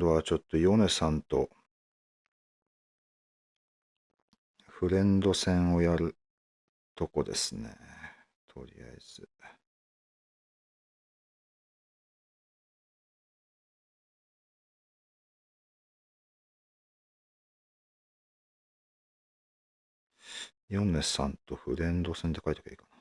度はちょっとヨネさんとフレンド戦をやるとこですね。とりあえず。ヨネさんとフレンド戦って書いておけばいいかな。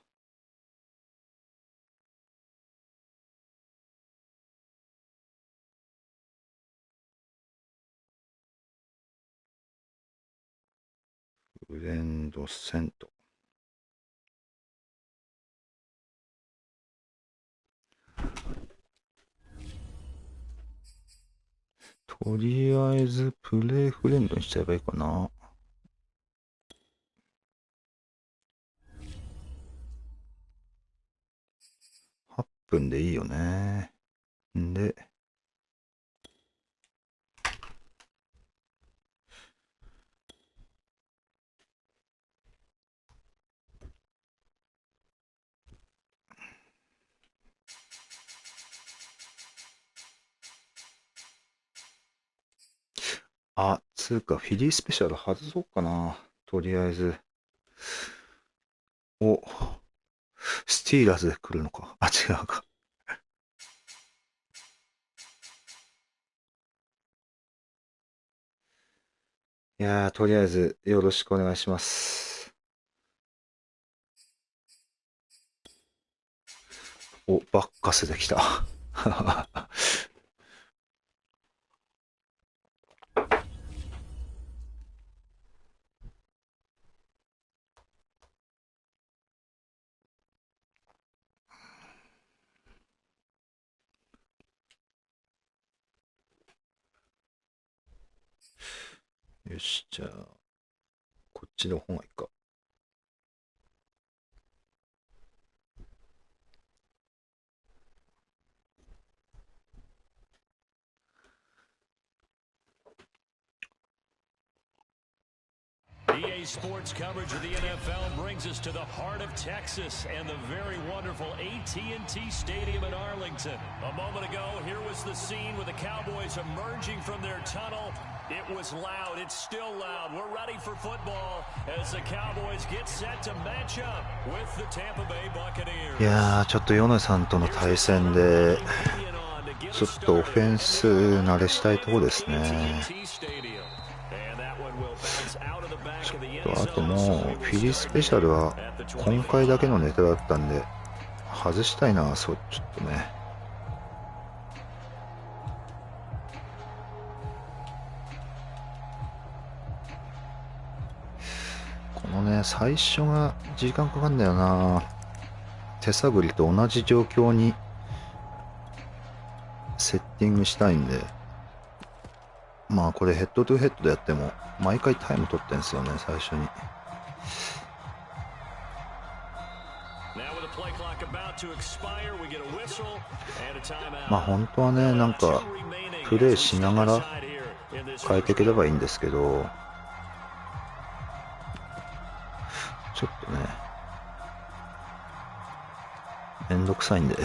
フレンド戦と。とりあえずプレイフレンドにしちゃえばいいかな。8分でいいよね。んで、つうかフィリースペシャル外そうかな。とりあえず。スティーラーズで来るのか。違うか。いやー、とりあえずよろしくお願いします。バッカスできた。よし、じゃあ、こっちの方がいいか。EA Sports coverage of the NFL brings us to the heart of Texas and the very wonderful AT&T Stadium in Arlington. A moment ago, here was the scene with the Cowboys emerging from their tunnel. It was loud. It's still loud. We're ready for football as the Cowboys get set to match up with the Tampa Bay Buccaneers. いやー、ちょっとヨネさんとの対戦で、ちょっとオフェンス慣れしたいところですね。あともうフィリースペシャルは今回だけのネタだったんで外したいな。ちょっとね。このね、最初が時間かかんだよな。手探りと同じ状況にセッティングしたいんで、まあこれヘッドトゥヘッドでやっても毎回タイム取ってんですよね、最初に。まあ本当はね、なんかプレイしながら変えていければいいんですけど、ちょっとねめんどくさいんで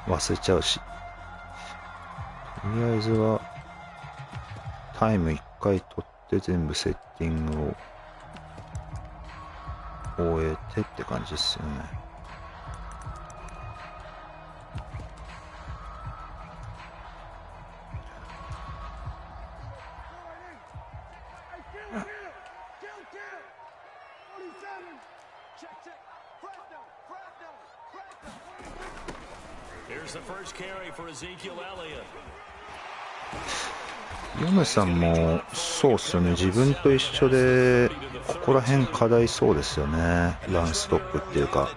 忘れちゃうし、とりあえずはタイム1回取って全部セッティングを終えてって感じですよね。ヨネさんもそうっすよね。自分と一緒でここら辺課題そうですよね。ランストップっていうか、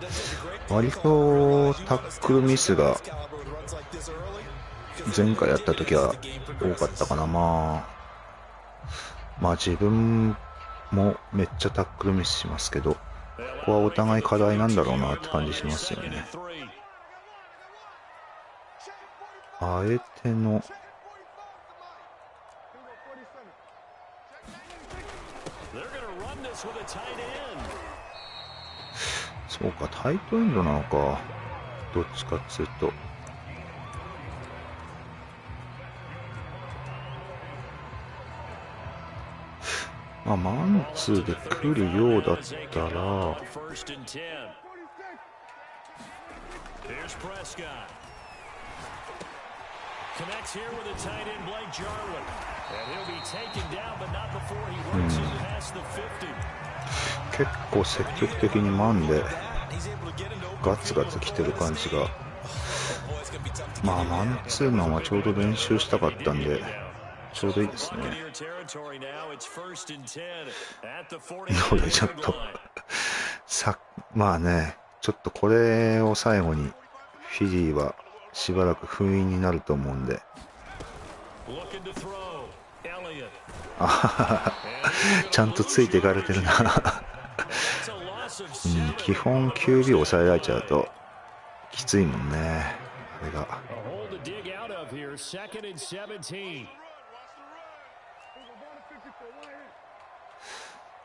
割とタックルミスが前回やった時は多かったかな。まあ自分もめっちゃタックルミスしますけど、ここはお互い課題なんだろうなって感じしますよね。あえてのそうか、タイトエンドなのか、どっちかっつうと。マンツーで来るようだったら、結構積極的にマンでガツガツ来てる感じが、マンツーマンはちょうど練習したかったんでちょうどいいですね。のでちょっとちょっとこれを最後にフィリーはしばらく封印になると思うんで、ちゃんとついていかれてるな、基本 QB を抑えられちゃうときついもんね、あれが。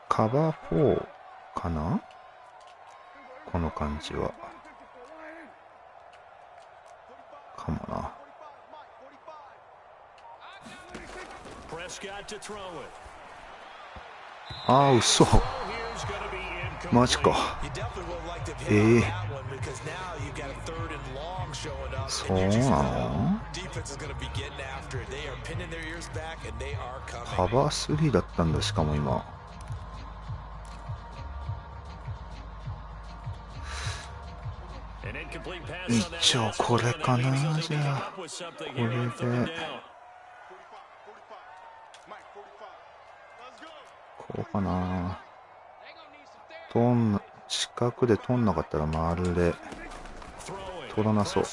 カバー4かな、この感じは。かもな。嘘。マジか。そうなの？カバー3だったんだ、しかも今。一応これかな、じゃあこれでこうかな。近くで取んなかったら丸で取らなそう。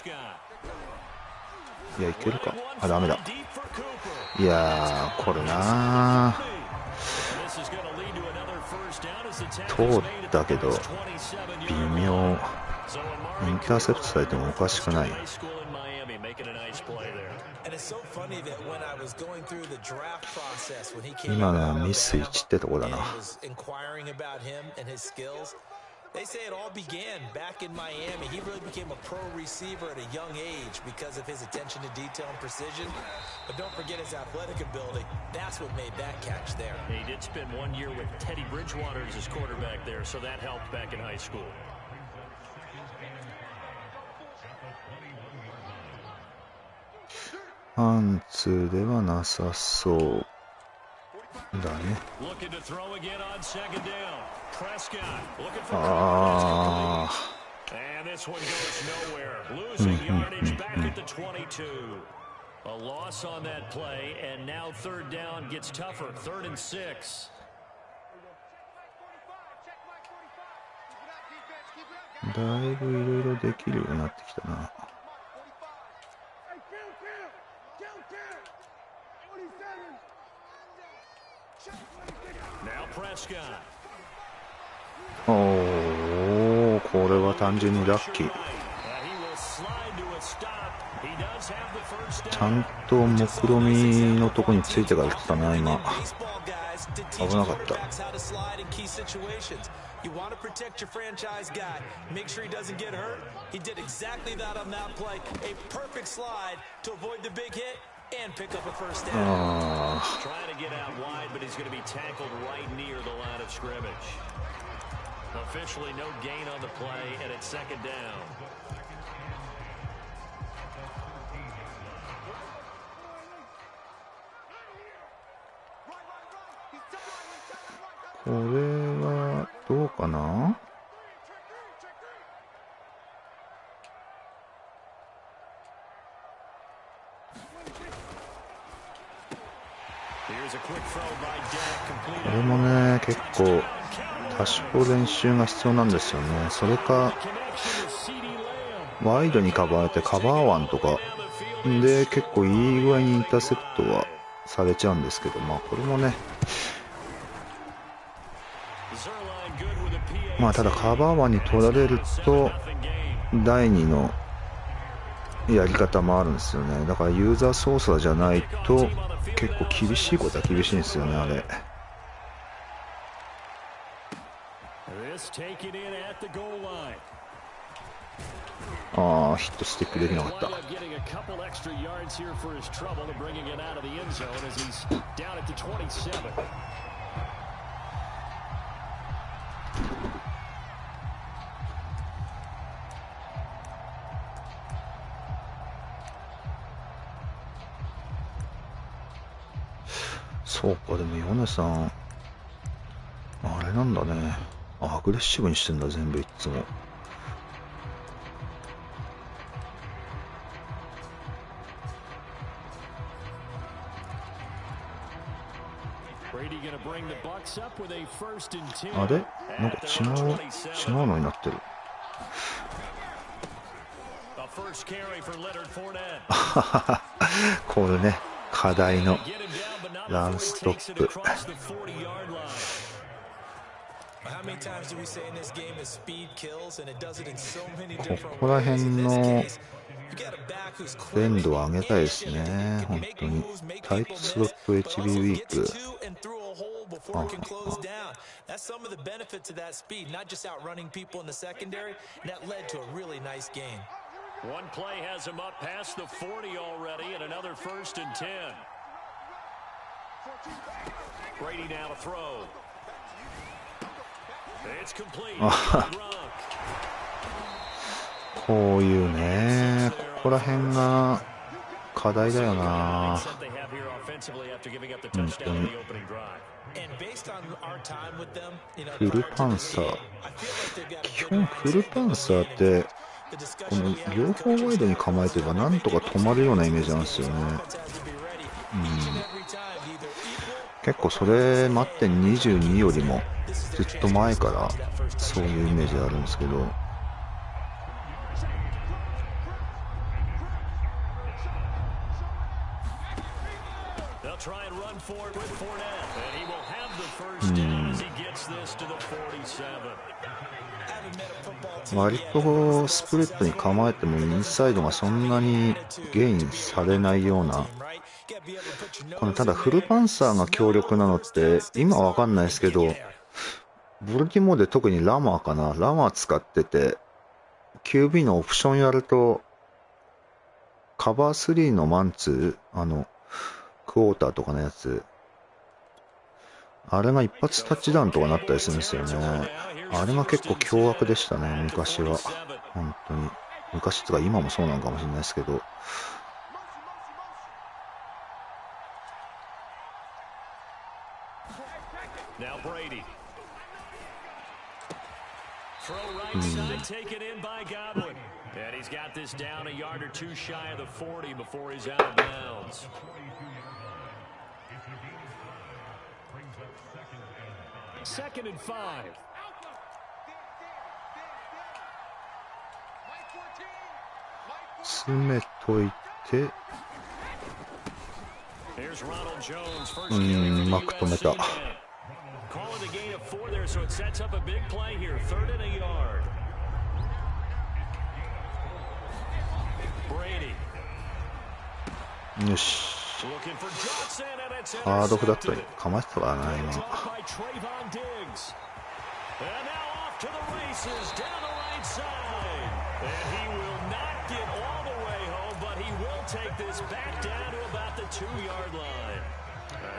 いや、いけるか。ダメだ。いやー、これなー、通ったけど微妙。インターセプトされてもおかしくない。今のはミス1ってとこだな。They say it all began back in Miami. He really became a pro receiver at a young age because of his attention to detail and precision. But don't forget his athletic ability. That's what made that catch there. He did spend 1 year with Teddy Bridgewater as his quarterback there, so that helped back in high school. パンツではなさそうだね。だいぶいろいろできるようになってきたな。これは単純にラッキー。ちゃんと目論みのとこについてから来たな、今。危なかった。You want to protect your franchise guy. Make sure he doesn't get hurt. He did exactly that on that play. A perfect slide to avoid the big hit and pick up a first down. Trying to get out wide, but he's going to be tackled right near the line of scrimmage. Officially no gain on the play, and it's second down. これはどうかな。これもね、結構多少練習が必要なんですよね。それかワイドにカバーてカバーワンとかで結構いい具合にインターセプトはされちゃうんですけど、これもね、ただカバーワンに取られると第2のやり方もあるんですよね。だからユーザー操作じゃないと結構厳しいことは厳しいんですよね、あれ。ヒットスティックできなかった。そうか、でもヨネさんあれなんだね、アグレッシブにしてんだ全部いつも。あれなんか違うのになってる。これね、課題のランストップ。ここら辺の連度を上げたいですね、本当に。タイプスロット HB ウィーク。One play has him up past the 40 already, and another 1st and 10. Brady now to throw. It's complete. こういうね、ここら辺が課題だよな。本当に。フルパンサー。基本フルパンサーってこの両方ワイドに構えてればなんとか止まるようなイメージなんですよね。結構それ待って22よりもずっと前からそういうイメージあるんですけど。割とスプリットに構えてもインサイドがそんなにゲインされないような。このただフルパンサーが強力なのって今わかんないですけど、ボルティモーで特にラマーかな、ラマー使ってて QB のオプションやるとカバー3のマンツー、クォーターとかのやつ、あれが一発タッチダウンとかなったりするんですよね。あれが結構凶悪でしたね、昔は。本当に。昔とか今もそうなのかもしれないですけど。Second and 5. 詰めといて、うまく止めた。よし。ハードフラットにかましてたからな、今。Take this back down to about the 2-yard line.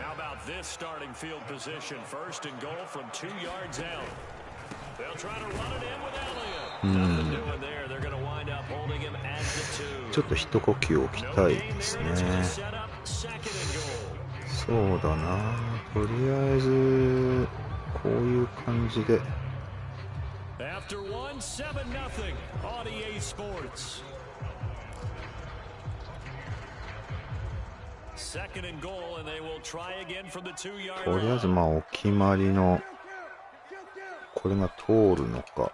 How about this starting field position? 1st and goal from 2 yards out. They'll try to run it in with Elliott. Nothing doing there. They're going to wind up holding him at the 2. ちょっと一呼吸置きたいですね。そうだな。とりあえずこういう感じで。After 1, 7-0 on EA Sports.とりあえずまあお決まりのこれが通るのか、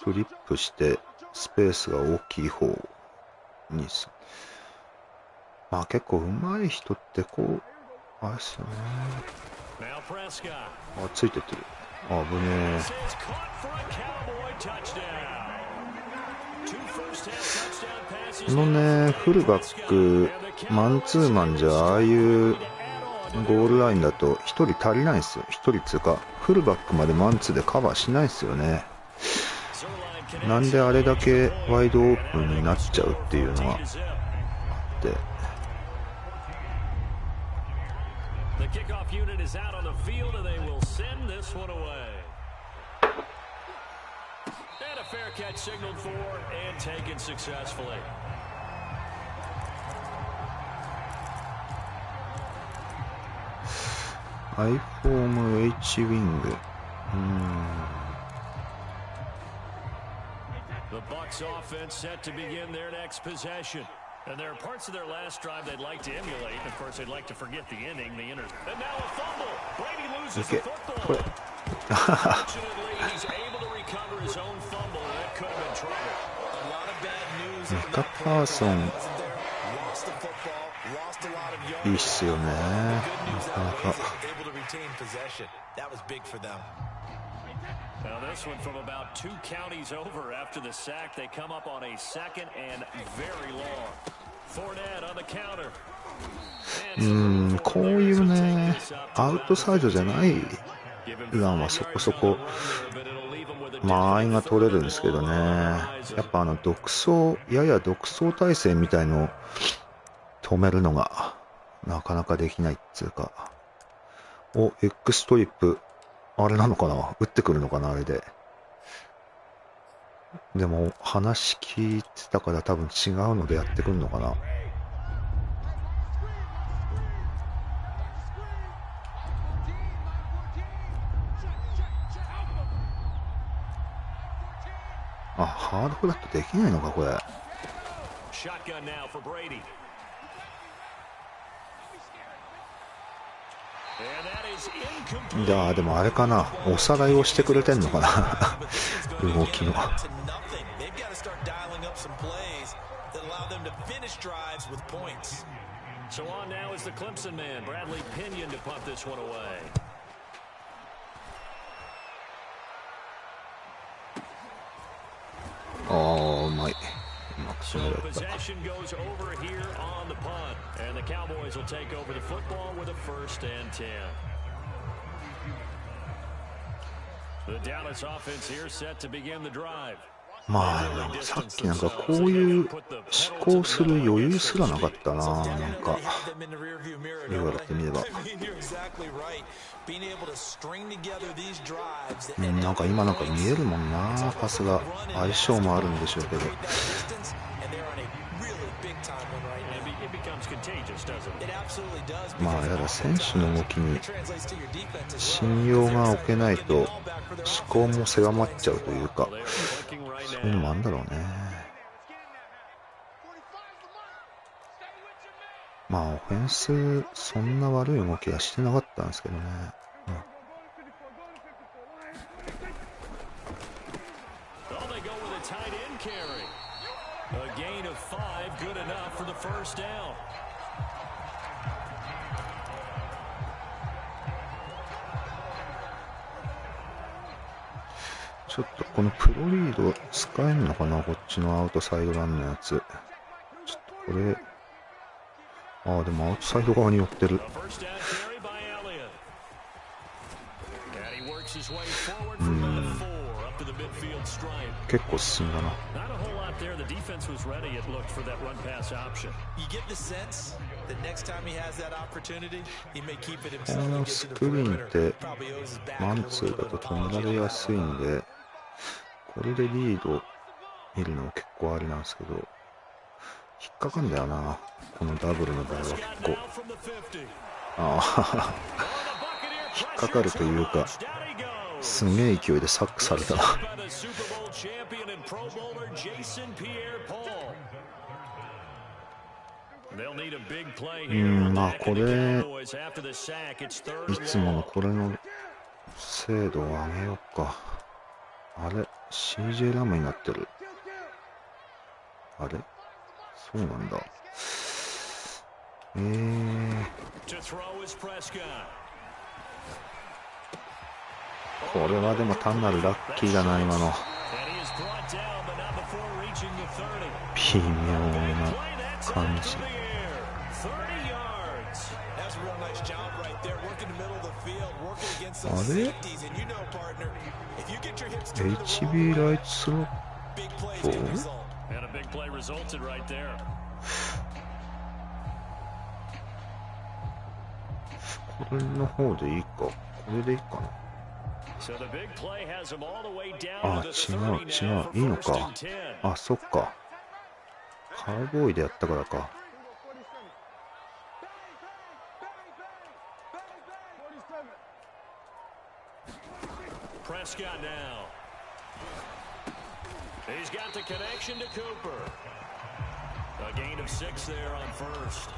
フリップしてスペースが大きい方に、まあ結構上手い人ってこうあれですよね。あ、ついてってる。危ねえ。このね、フルバックマンツーマンじゃああいうゴールラインだと1人足りないですよ。1人つうかフルバックまでマンツーでカバーしないですよね。なんであれだけワイドオープンになっちゃうっていうのがあって、fair catch signaled for and taken successfully. ハイフォーム H ウィング。The Bucks offense set to begin their next possession. And there are parts of their last drive they'd like to emulate. Of course, they'd like to forget the ending, the inter. And now a fumble. Brady loses the football. Fortunately, he's able to recover his own fumble. That could have been trouble. A lot of bad news. ミカ・パーソンいいっすよね。なかなか。Now this one from about 2 counties over after the sack. They come up on a second and very long. Fournette on the counter. こういうね、アウトサイドじゃないランはそこそこ間合いが取れるんですけどね。やっぱやや独走体制みたいのを止めるのがなかなかできないっていうか。X トリップ。あれなのかな、打ってくるのかな、あれで。でも、話聞いてたから多分違うのでやってくるのかな。ハードフラットできないのか、これ。いやでもあれかな、おさらいをしてくれてんのかな動きの。うまい。So possession goes over here on the punt, and the Cowboys will take over the football with a 1st and 10. The Dallas offense here set to begin the drive. さっきなんかこういう思考する余裕すらなかったな。なんか言われてみれば、なんか今なんか見えるもんな。パスが相性もあるんでしょうけど。やだ、選手の動きに信用が置けないと思考も狭まっちゃうというか、そういうのもあるんだろうね。オフェンスそんな悪い動きはしてなかったんですけどね。ちょっとこのプロリード使えるのかな、こっちのアウトサイドランのやつ。ちょっとこれ、でもアウトサイド側に寄ってる。結構進んだな。このスクリーンってマンツーだと止められやすいんで、これでリード見るの結構ありなんですけど、引っかかんだよな、このダブルの場合は結構。引っかかるというか、すげえ勢いでサックされたな。これいつものこれの精度を上げようか。あれ CJ ラムになってる。あれそうなんだ。これはでも単なるラッキーだな、今の。微妙な感じ。あれ HB ライトスロットこれの方でいいか。これでいいかな。違う、いいのか。そっか。カウボーイでやったからか。Prescott now. He's got the connection to Cooper. A gain of 6 there on first.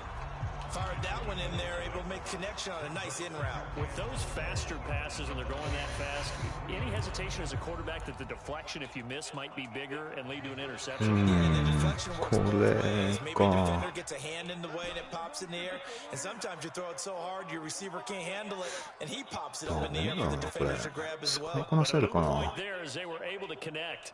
Fired that one in there, able to make connection on a nice in route. With those faster passes and they're going that fast, any hesitation as a quarterback that the deflection, if you miss, might be bigger and lead to an interception? Yeah, and the deflection works both ways. Maybe a defender gets a hand in the way and it pops in the air, and sometimes you throw it so hard your receiver can't handle it, and he pops it up in the air for the defenders to grab as well. But a good point there as they were able to connect.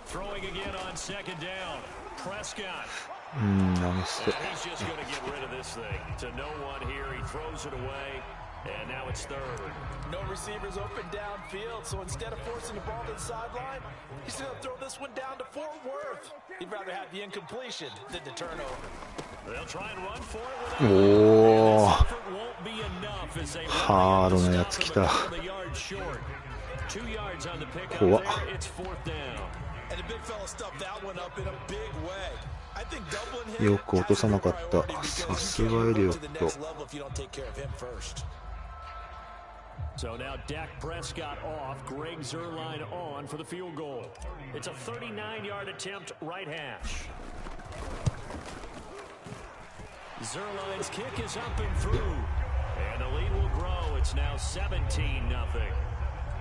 Throwing again on second down. Prescott. He's just going to get rid of this thing. To no one here. He throws it away. And now it's third. No receivers open downfield, so instead of forcing the ball to the sideline, he's going to throw this one down to Fort Worth. He'd rather have the incompletion than the turnover. They'll try and run for it without effort. Won't be enough as they run the yard short. 2 yards on the pickup there. It's fourth down. And the big fella stuffed that one up in a big way. I think doubling him よく落とさなかった。さすがエリオット。 So now Dak Prescott off, Greg Zuerlein on for the field goal. It's a 39-yard attempt, right hash. Zuerlein's kick is up and through. And the lead will grow. It's now 17-0.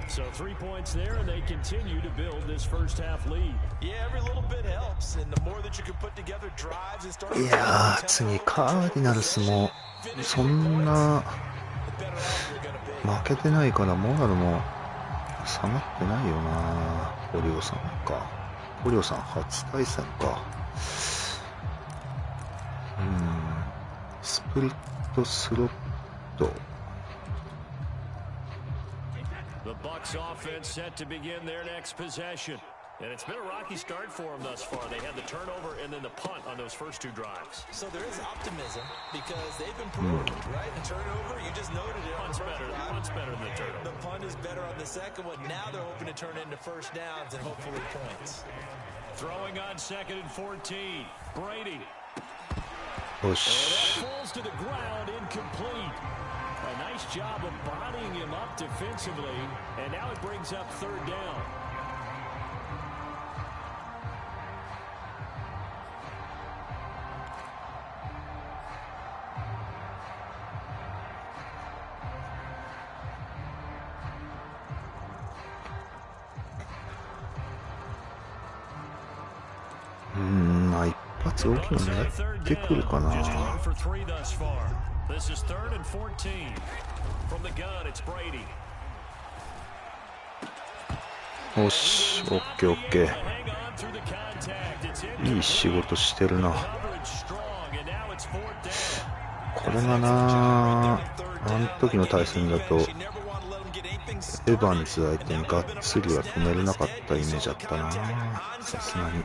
So 3 points there, and they continue to build this first half lead. Yeah, every little bit helps, and the more that you can put together drives and start. いやー、次カーディナルスもそんな負けてないからモラルも下がってないよな。ポリオさんか。ポリオさん初対戦か。スプリットスロット。The Bucs offense set to begin their next possession. And it's been a rocky start for them thus far. They had the turnover and then the punt on those first 2 drives. So there is optimism because they've improved, right? The turnover, you just noted it. Punt's better than the turnover. The punt is better on the second one. Now they're hoping to turn into first downs and hopefully points. Throwing on 2nd and 14. Brady. Oh, and that falls to the ground, incomplete. A nice job of bodying him up defensively, and now it brings up 3rd down. This is 3rd and 14. From the gun, it's Brady. よし、オッケーオッケー。いい仕事してるな。これがな、あの時の対戦だとエヴァンズ相手にがっつりは止めれなかったイメージあったな。さすがに。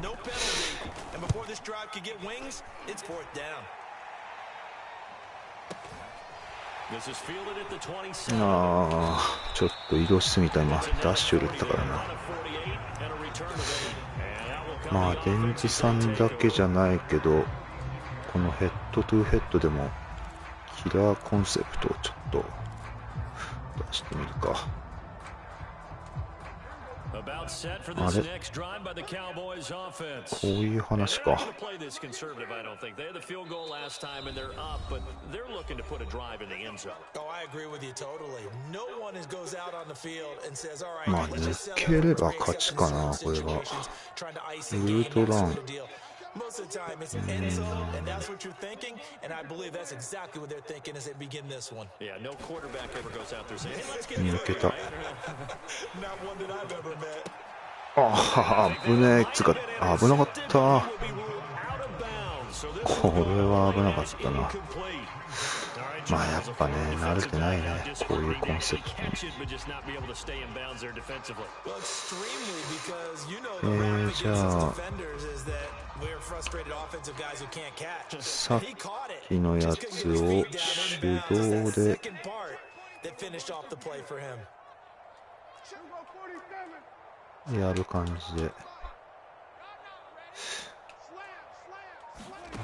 ちょっと移動しすぎた。今ダッシュ入れたからな。まあデンジさんだけじゃないけど、このヘッドトゥヘッドでもキラーコンセプトをちょっと出してみるか。あれ、こういう話か。まあ抜ければ勝ちかな。これはウルトラン。Most of the time, it's an end zone, and that's what you're thinking. And I believe that's exactly what they're thinking as they begin this one. Yeah, no quarterback ever goes out there saying, "Hey, let's get it." Not one that I've ever met. 危ねえ。つか、危なかった。これは危なかったな。まあやっぱね、慣れてないね、こういうコンセプトに。じゃあさっきのやつを手動でやる感じで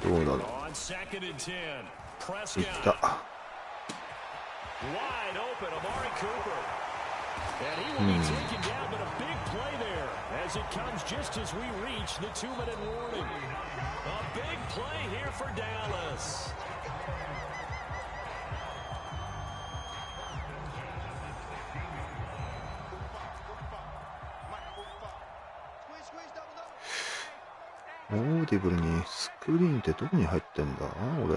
どうだろう。On second and 10, いっ Prescott た。 wide open. Amari Cooper, and he will be taken down, but a big play there as it comes just as we reach the 2-minute warning. A big play here for Dallas. オーディブルにスクリーンってどこに入ってんだ俺。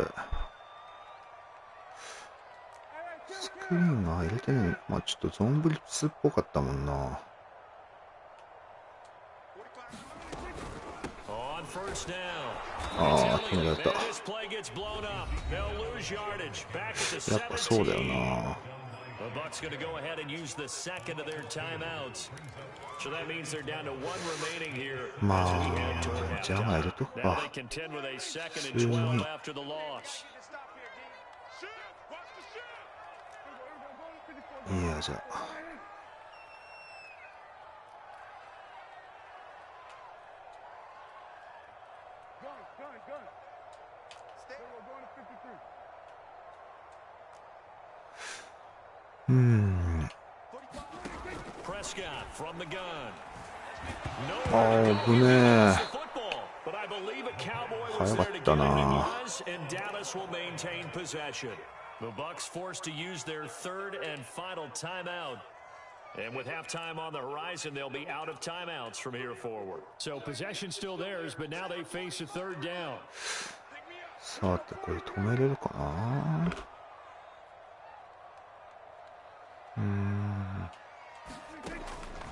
スクリーンが入れてねえ。まあちょっとゾンブリッツっぽかったもんな。ああ、決められた。やっぱそうだよな。The Bucks going to go ahead and use the second of their timeouts. So that means they're down to one remaining here. まあジャガいると Now か they contend with a second and 12 after the loss. いやじゃあPrescott from the gun. ああ危ねえ。 But I believe a Cowboy 早 was か there っ to た get it な。 and Dallas will maintain possession. The Bucks forced to use their third and final timeout. And with halftime on the horizon, they'll be out of timeouts from here forward. So possession still theirs, but now they face a third down. さてこれ止めれるかな。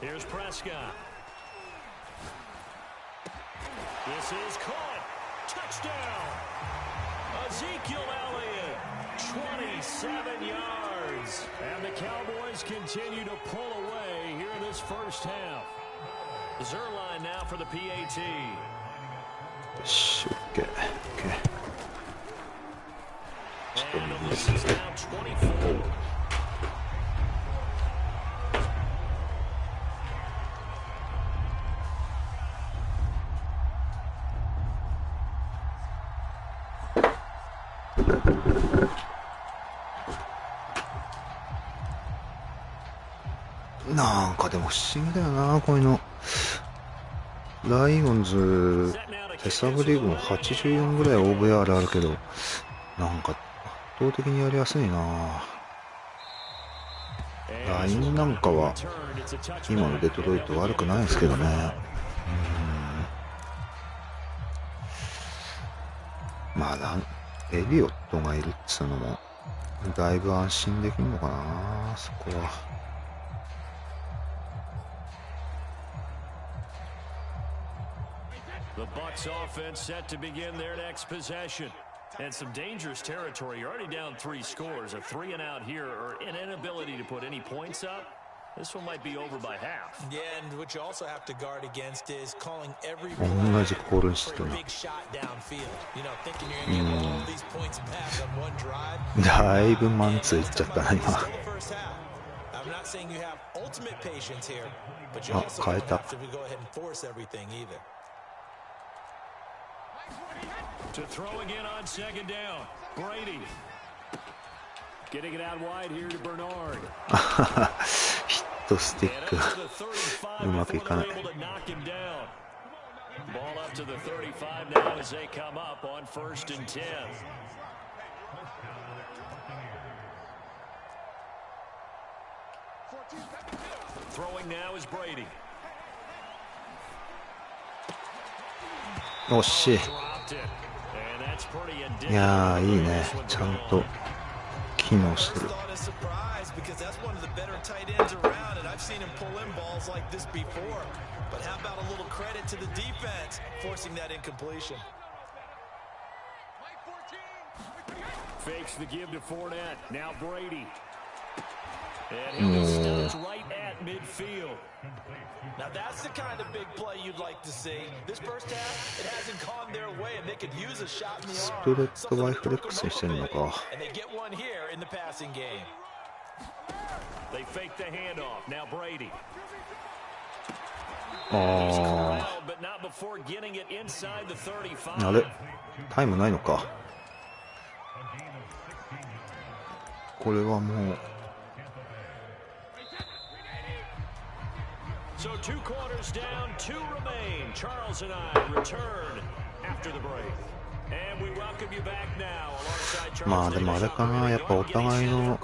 Here's Prescott. This is caught. Touchdown. Ezekiel Elliott, 27 yards. And the Cowboys continue to pull away here in this first half. Zerline now for the PAT. よし、オッケー。ちょっと And the 右 lead です is ね。 now 24. なんかでも不思議だよなこういうの。ライオンズ手サブリーグも84ぐらい OVR あるけど、なんか圧倒的にやりやすいな。ラインなんかは今のデトロイト悪くないですけどね。まあエリオットがいるっつうのもだいぶ安心できるのかなそこは。The Bucks offense set to begin their next possession. And some dangerous territory. You're already down 3 scores. A 3 and out here, or an inability to put any points up. This one might be over by half. Yeah, and what you also have to guard against is calling every 同じコールしてるな。 big shot downfield. You know, thinking you're going to get all these points back on one drive. だいぶマンツーいっちゃったな今。 Still the first half. I'm not saying you have ultimate patience here, but you also don't have to go ahead and force everything either. To throw again on second down. Brady. Getting it out wide here to Bernard. ヒットスティックうまくいかない。 Ball up to the 35 now as they come up on 1st and 10. Throwing now is Brady. 惜しい。 Dropped it. And that's pretty いやーいい indicative. ね。ちゃんと機能してる。 Thought is surprised because that's one of the better tight ends around, and I've seen him pull in balls like this before. But how about a little credit to the defense forcing that incompletion? Fakes the give to Fournette. Now Brady. And he'll be stopped right at midfield. Now that's the kind of big play you'd like to see. This first half, it hasn't gone their way, and they could use a shot in the ス arm. プレッドワイフレックスにしてるのか。 And they get one here in the passing game. They fake the handoff. Now Brady. あ Corralled, but not before getting it inside the 35. あ、あれタイムないのか。これはもうSo 2 quarters down, 2 remain. Charles and I return after the break. And we welcome you back now alongside Charles. まあでもあれかな、やっぱお互いの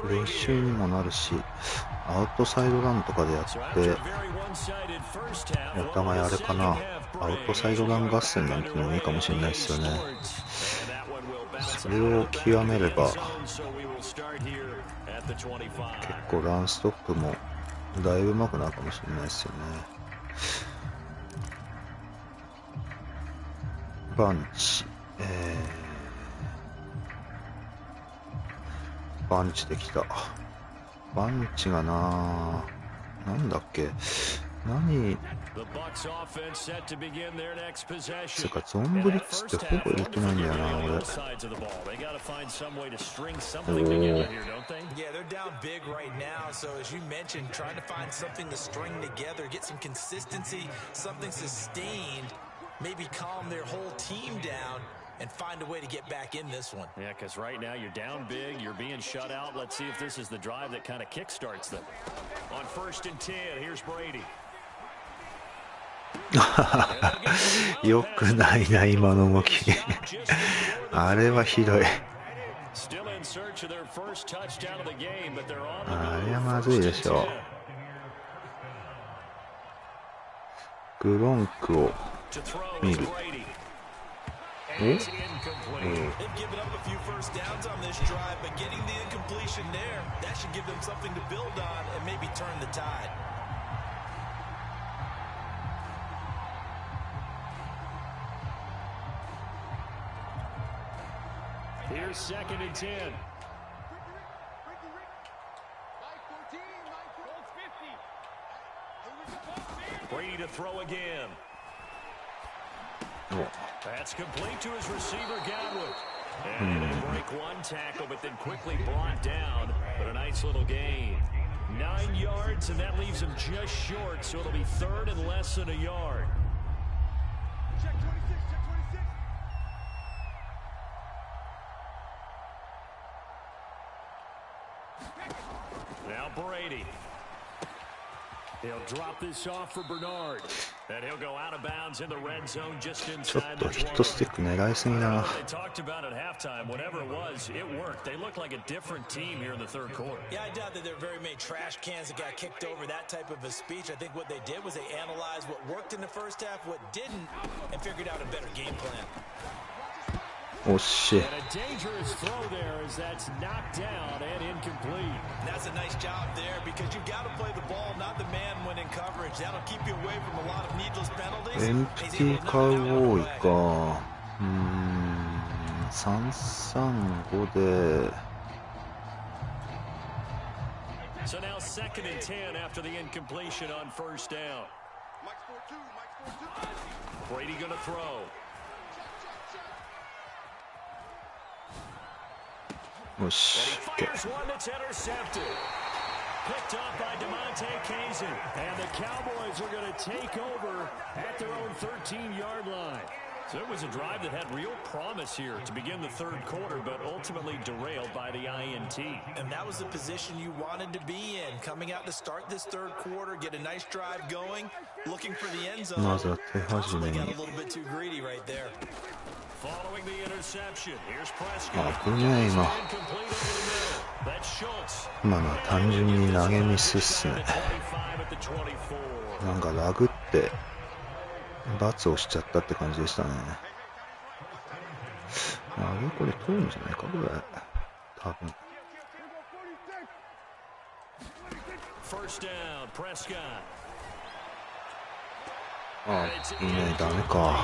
練習にもなるし、アウトサイドランとかでやって、お互いあれかな、アウトサイドラン合戦なんてのもいいかもしれないですよね。それを極めれば、結構ランストップもだいぶ上手くなるかもしれないですよね。バンチ、バンチできた。バンチがなんだっけ、つうかゾンブリッツってほぼ入れてないんだよな、俺。Yeah, they're down big right now, so as you mentioned, trying to find something to string together, get some consistency, something sustained, maybe calm their whole team down and find a way to get back in this one. Yeah, because right now you're down big, you're being shut out. Let's see if this is the drive that kind of kickstarts them. On 1st and 10, here's Brady. よくないな、今の動き。あれはひどい。あれはまずいでしょう。グロンクを見る。They've given up a few first downs on this drive, but getting the incompletion there, that should give them something to build on and maybe turn the tide. Here's 2nd and 10. Brady to throw again. That's complete to his receiver, Godwin. And they break one tackle, but then quickly brought down. But a nice little gain. 9 yards, and that leaves him just short, so it'll be 3rd and less than a yard. Check 26, check 26. Now Brady. He'll drop this off for Bernard. And he'll go out of bounds in the red zone just ちょっ inside と the ヒットスティック狙いすぎだな。 They talked about at halftime, whatever it was, it worked. They look like a different team here in the 3rd quarter. Yeah, I doubt that there are very many trash cans that got kicked over, that type of a speech. I think what they did was they analyzed what worked in the first half, what didn't, and figured out a better game plan. おっしい。 And a dangerous throw there as that's knocked down and incomplete. And that's a nice job there because you've got to play the ball, not the man when in coverage. That'll keep you away from a lot of needless penalties. エンプティーカウボーイか。335で。So now 2nd and 10 after the incompletion on 1st down. Brady going to throw. よし。 Fires one that's intercepted. Picked off by DeMonte Kazin. And the Cowboys are going to take over at their own 13-yard line. So it was a drive that had real promise here to begin the 3rd quarter, but ultimately derailed by the INT. And that was the position you wanted to be in, coming out to start this 3rd quarter, get a nice drive going, looking for the end zone. まずは手始め Possibly に。 got a little bit too greedy right there. Following the interception, here's Prescott. 危ねえ今。 Incomplete over the middle. That's Schultz. 今のは単純に投げミスっすね。 25 at the 24. なんかラグって罰をしちゃったって感じでしたね。あれこれ通るんじゃないかこれ。多分。 First down, Prescott. あ、いないダメか。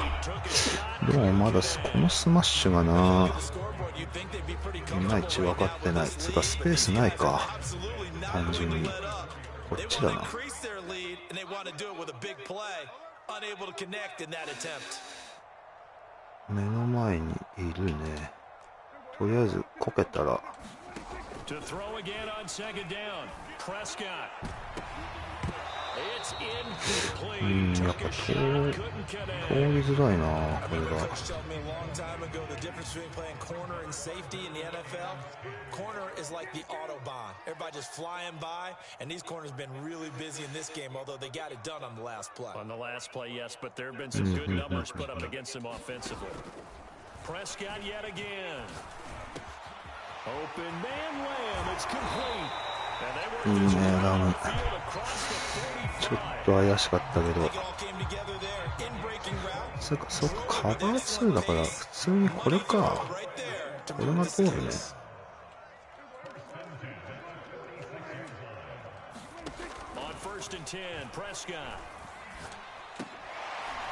でもまだこのスマッシュがな、いまいち分かってない。つうかスペースないか。単純に。こっちだな。目の前にいるね。とりあえずこけたら。To throw again on 2nd down, Prescott. It's It's incomplete. やっぱ Took a shot, couldn't connect. 通りづらいなこれが。 Coach told me a long time ago the difference between playing corner and safety in the NFL. Corner is like the Autobahn. Everybody just flying by, and these corners been really busy in this game, although they got it done on the last play. On the last play, yes, but there have been some good numbers put up against him offensively. Prescott yet again. Open man Lamb, it's complete. And they were いいねラム。 field across the ちょっ 45. と怪しかったけど、 It all came together there in breaking route. そっかカバー2だから普通にこれか。 Right there to これ move が the 通るね。 sticks. On 1st and 10, Prescott.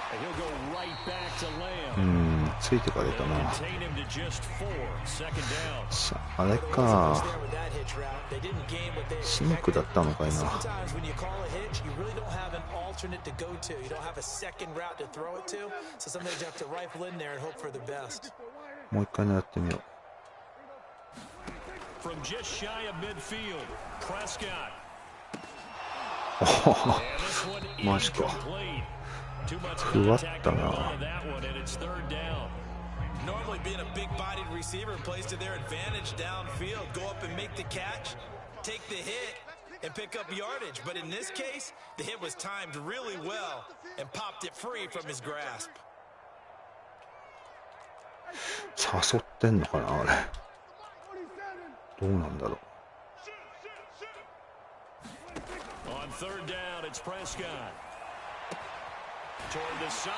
And he'll go right back to Lamb. ついてかれた They'll な。 contain him to just 4. Second down. あれ Wasn't か there with that hitch route. They didn't gain what they シンクだったのかいな。 Sometimes when you call a hitch, you really don't have an alternate to go to. You don't have a second route to throw it to. So sometimes you have to rifle in there and hope for the best. もう一回狙ってみよ From just shy of midfield, Prescott. う。 And this one マジか。 incomplete. Too much ふわっ contact た on な。 that one, and it's 3rd down. Normally being a big-bodied receiver plays to their advantage downfield. Go up and make the catch, take the hit, and pick up yardage. But in this case, the hit was timed really well and popped it free from his grasp. 誘ってんのかなあれ。どうなんだろう。 On 3rd down, it's Prescott. Toward the 誘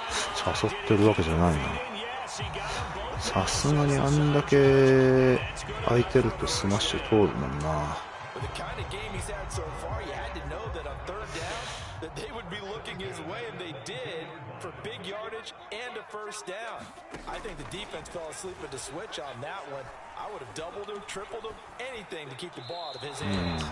sideline. ってるわけじゃないな。 Yes, he got them both. さすがにあんだけ空いてるとスマッシュ通るもんな。 With the kind of game he's had so far, you had to know that on 3rd down, that they would be looking his way, and they did for big yardage and a 1st down. I think the defense fell asleep at the switch on that one. I would have doubled him, tripled him, anything to keep the ball out of his hands.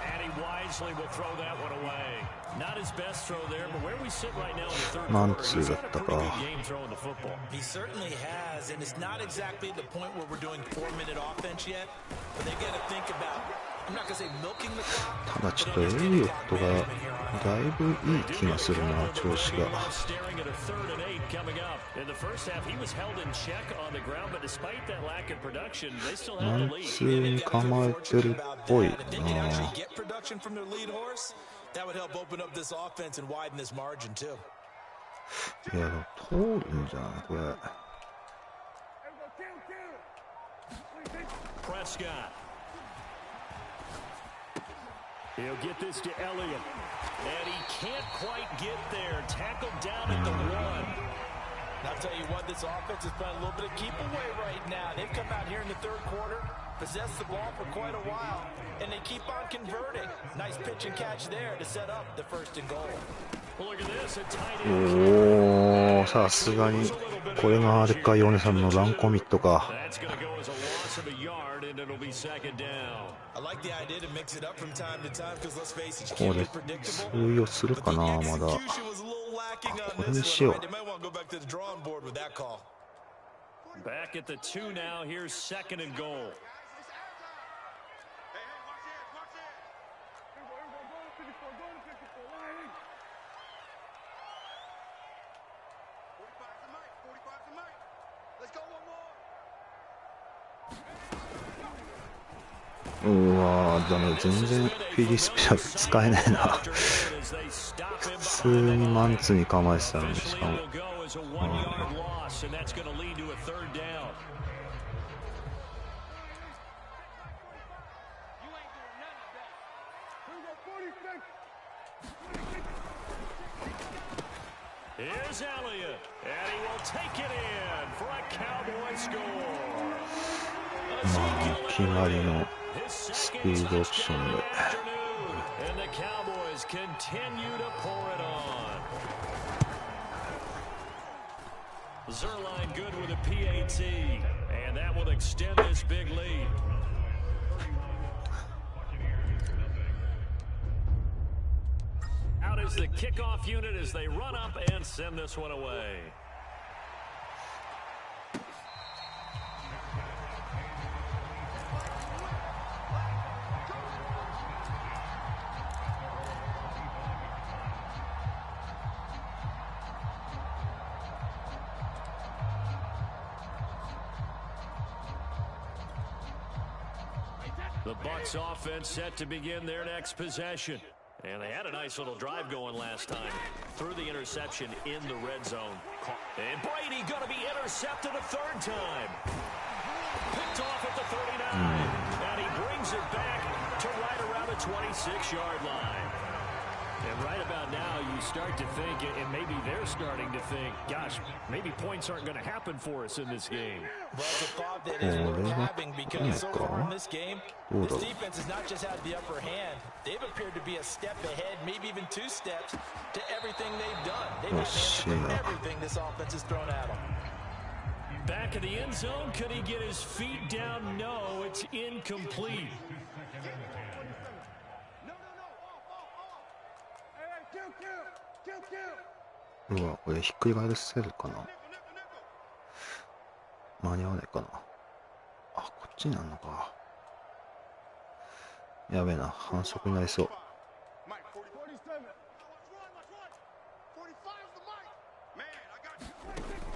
And he wisely will throw that one away. Not his best throw there, but where we sit right now in the 3rd マン quarter, ツ he's ーだ had っ a た pretty か。 good game throwing the football. He certainly has, and it's not exactly the point where we're doing 4-minute offense yet, but they got to think about, I'm not going to say milking the clock, ただちょっとエリオットがだいぶいい気がするな調子が。 Staring at a 3rd and 8 coming up. In the first half, he was held in check on the ground, but despite that lack of production, they still マ had ン the lead. ツーに構えてるっぽい If they can な。 actually get production from their lead horse, that would help open up this offense and widen this margin too. いや通るんじゃないこれ。 Prescott. He'll get this to Elliott. And he can't quite get there. Tackled down at the 1. And I'll tell you what, this offense is playing a little bit of keep away right now. They've come out here in the 3rd quarter, possessed the ball for quite a while, and they keep on converting. Nice pitch and catch there to set up the 1st and goal. Well, look at this. A tight お end. お、さすがにこれがあれかヨネさんのランコミットか。 That's going to go as a loss of a yard, and it'll be 2nd down. I like the idea to mix it up from time to time because let's face it, こ you れ can't be 通 predictable. 用する But か the なまだ。 execution was a little lacking on これに this しよ one. う Right? They might want to go back to the drawing board with that call. Back at the 2 now. Here's 2nd and goal.うわーダメ全然フィリスピア使えないな。普通にマンツーに構えてたのにしかも。Here's Elliott, and he will take it in for a Cowboy score. まあいきなりのスピードオプションで。 And the Cowboys continue to pour it on. Zerline good with a PAT, and that will extend this big lead. Out is the kickoff unit as they run up and send this one away. The Bucs offense set to begin their next possession. And they had a nice little drive going last time. Threw the interception in the red zone. And Brady going to be intercepted a third time. Picked off at the 39. And he brings it back to right around the 26-yard line. And right about now, you start to think, and maybe they're starting to think, gosh, maybe points aren't going to happen for us in this game. Well, it's a thought that is worth having because so far in this game, this defense has not just had the upper hand. They've appeared to be a step ahead, maybe even 2 steps to everything they've done. They've had answer for everything this offense has thrown at them. Back in the end zone, could he get his feet down? No, it's incomplete.うわ、これひっくり返せるかな。間に合わないかな。あ、こっちになるのか。やべえな、反則になりそう。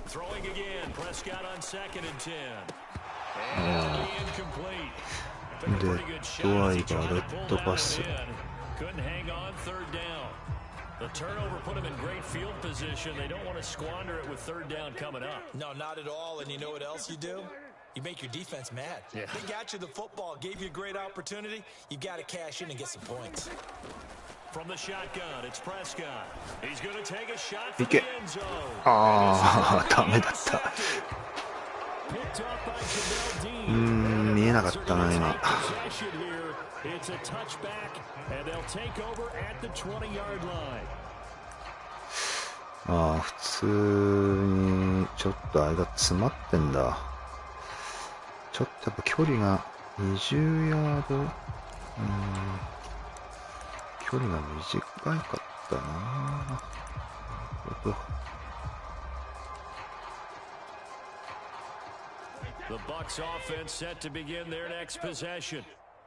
Throwing again, Prescott on 2nd and 10. And incomplete. Took a pretty good shot as he tried to pull that one in. Couldn't hang on 3rd down. The turnover put him in great field position. They don't want to squander it with 3rd down coming up. No, not at all. And you know what else you do? You make your defense mad. Yeah. They got you the football, gave you a great opportunity. You got to cash in and get some points. From the shotgun, it's Prescott. He's going to take a shot from the end zone. ああ、ダメだった。見えなかったな、今。It's a touchback, and they'll take over at the 20-yard line. ああ、普通にちょっと間詰まってんだ。ちょっとやっぱ距離が20ヤード、距離が短かったな。The Bucs offense set to begin their next possession.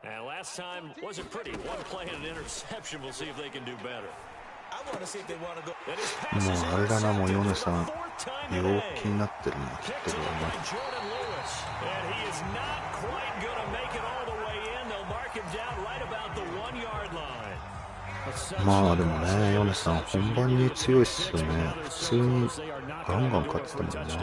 And last time wasn't pretty. One play and an interception. We'll see if they can do better. もうあれだな、もうヨネさん陽気になってるな、きっとこれな。まあでもね、ヨネさん本番に強いっすよね。普通にガンガン勝ってたもんね。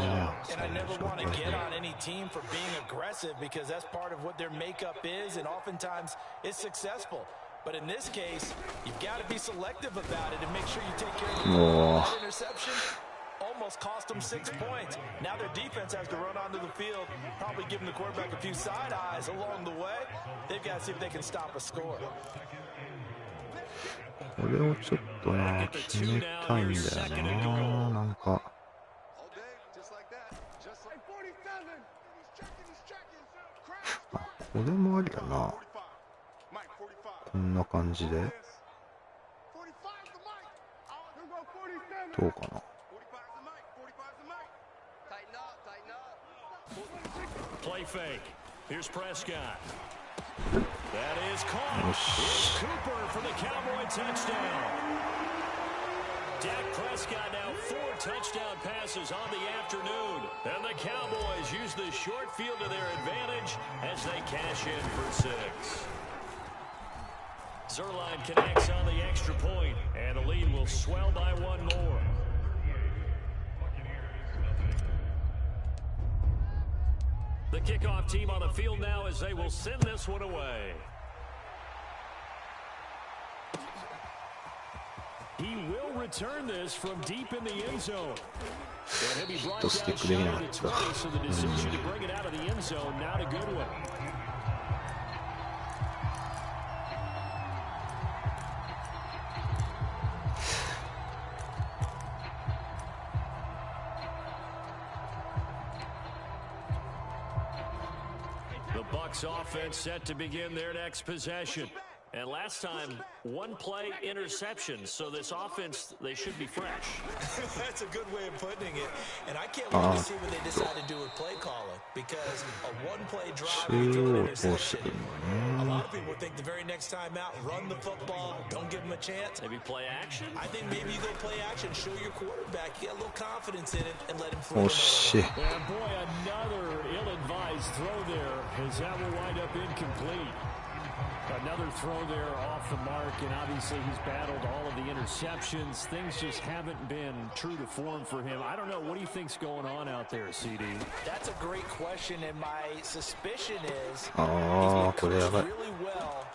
But in this case, you've got to be selective about it and make sure you take care of the interception. Almost cost them 6 points. Now their defense has to run onto the field, probably giving the quarterback a few side eyes along the way. They've got to see if they can stop a score. これをちょっとな、決めたいんだよな、なんか。あ、これもありだな。こんな感じでどうかな。Play fake. Here's Prescott. That is caught. It's Cooper for the Cowboy touchdown. Dak Prescott now 4 touchdown passes on the afternoon. And the Cowboys use the short field to their advantage as they cash in for 6. Zerline connects on the extra point, and the lead will swell by 1 more. The kickoff team on the field now as they will send this one away. He will return this from deep in the end zone. And he'll be brought down shy of the 20, so the decision to bring it out of the end zone, not a good one. The Bucs offense set to begin their next possession. And last time, 1 play interception. So this offense, they should be fresh. That's a good way of putting it. And I can't wait to see what they decide to do with play calling. Because a 1-play drive, you throw an interception. A lot of people think the very next time out, run the football, don't give them a chance. Maybe play action? I think maybe you go play action, show your quarterback, get a little confidence in it, and let him throw. Oh, shit. And boy, another ill-advised throw there, as that will wind up incomplete. Another throw there off the mark, and obviously he's battled all of the interceptions. Things just haven't been true to form for him. I don't know. What do you think's going on out there, CD? That's a great question, and my suspicion is Oh, he's been coached but- really well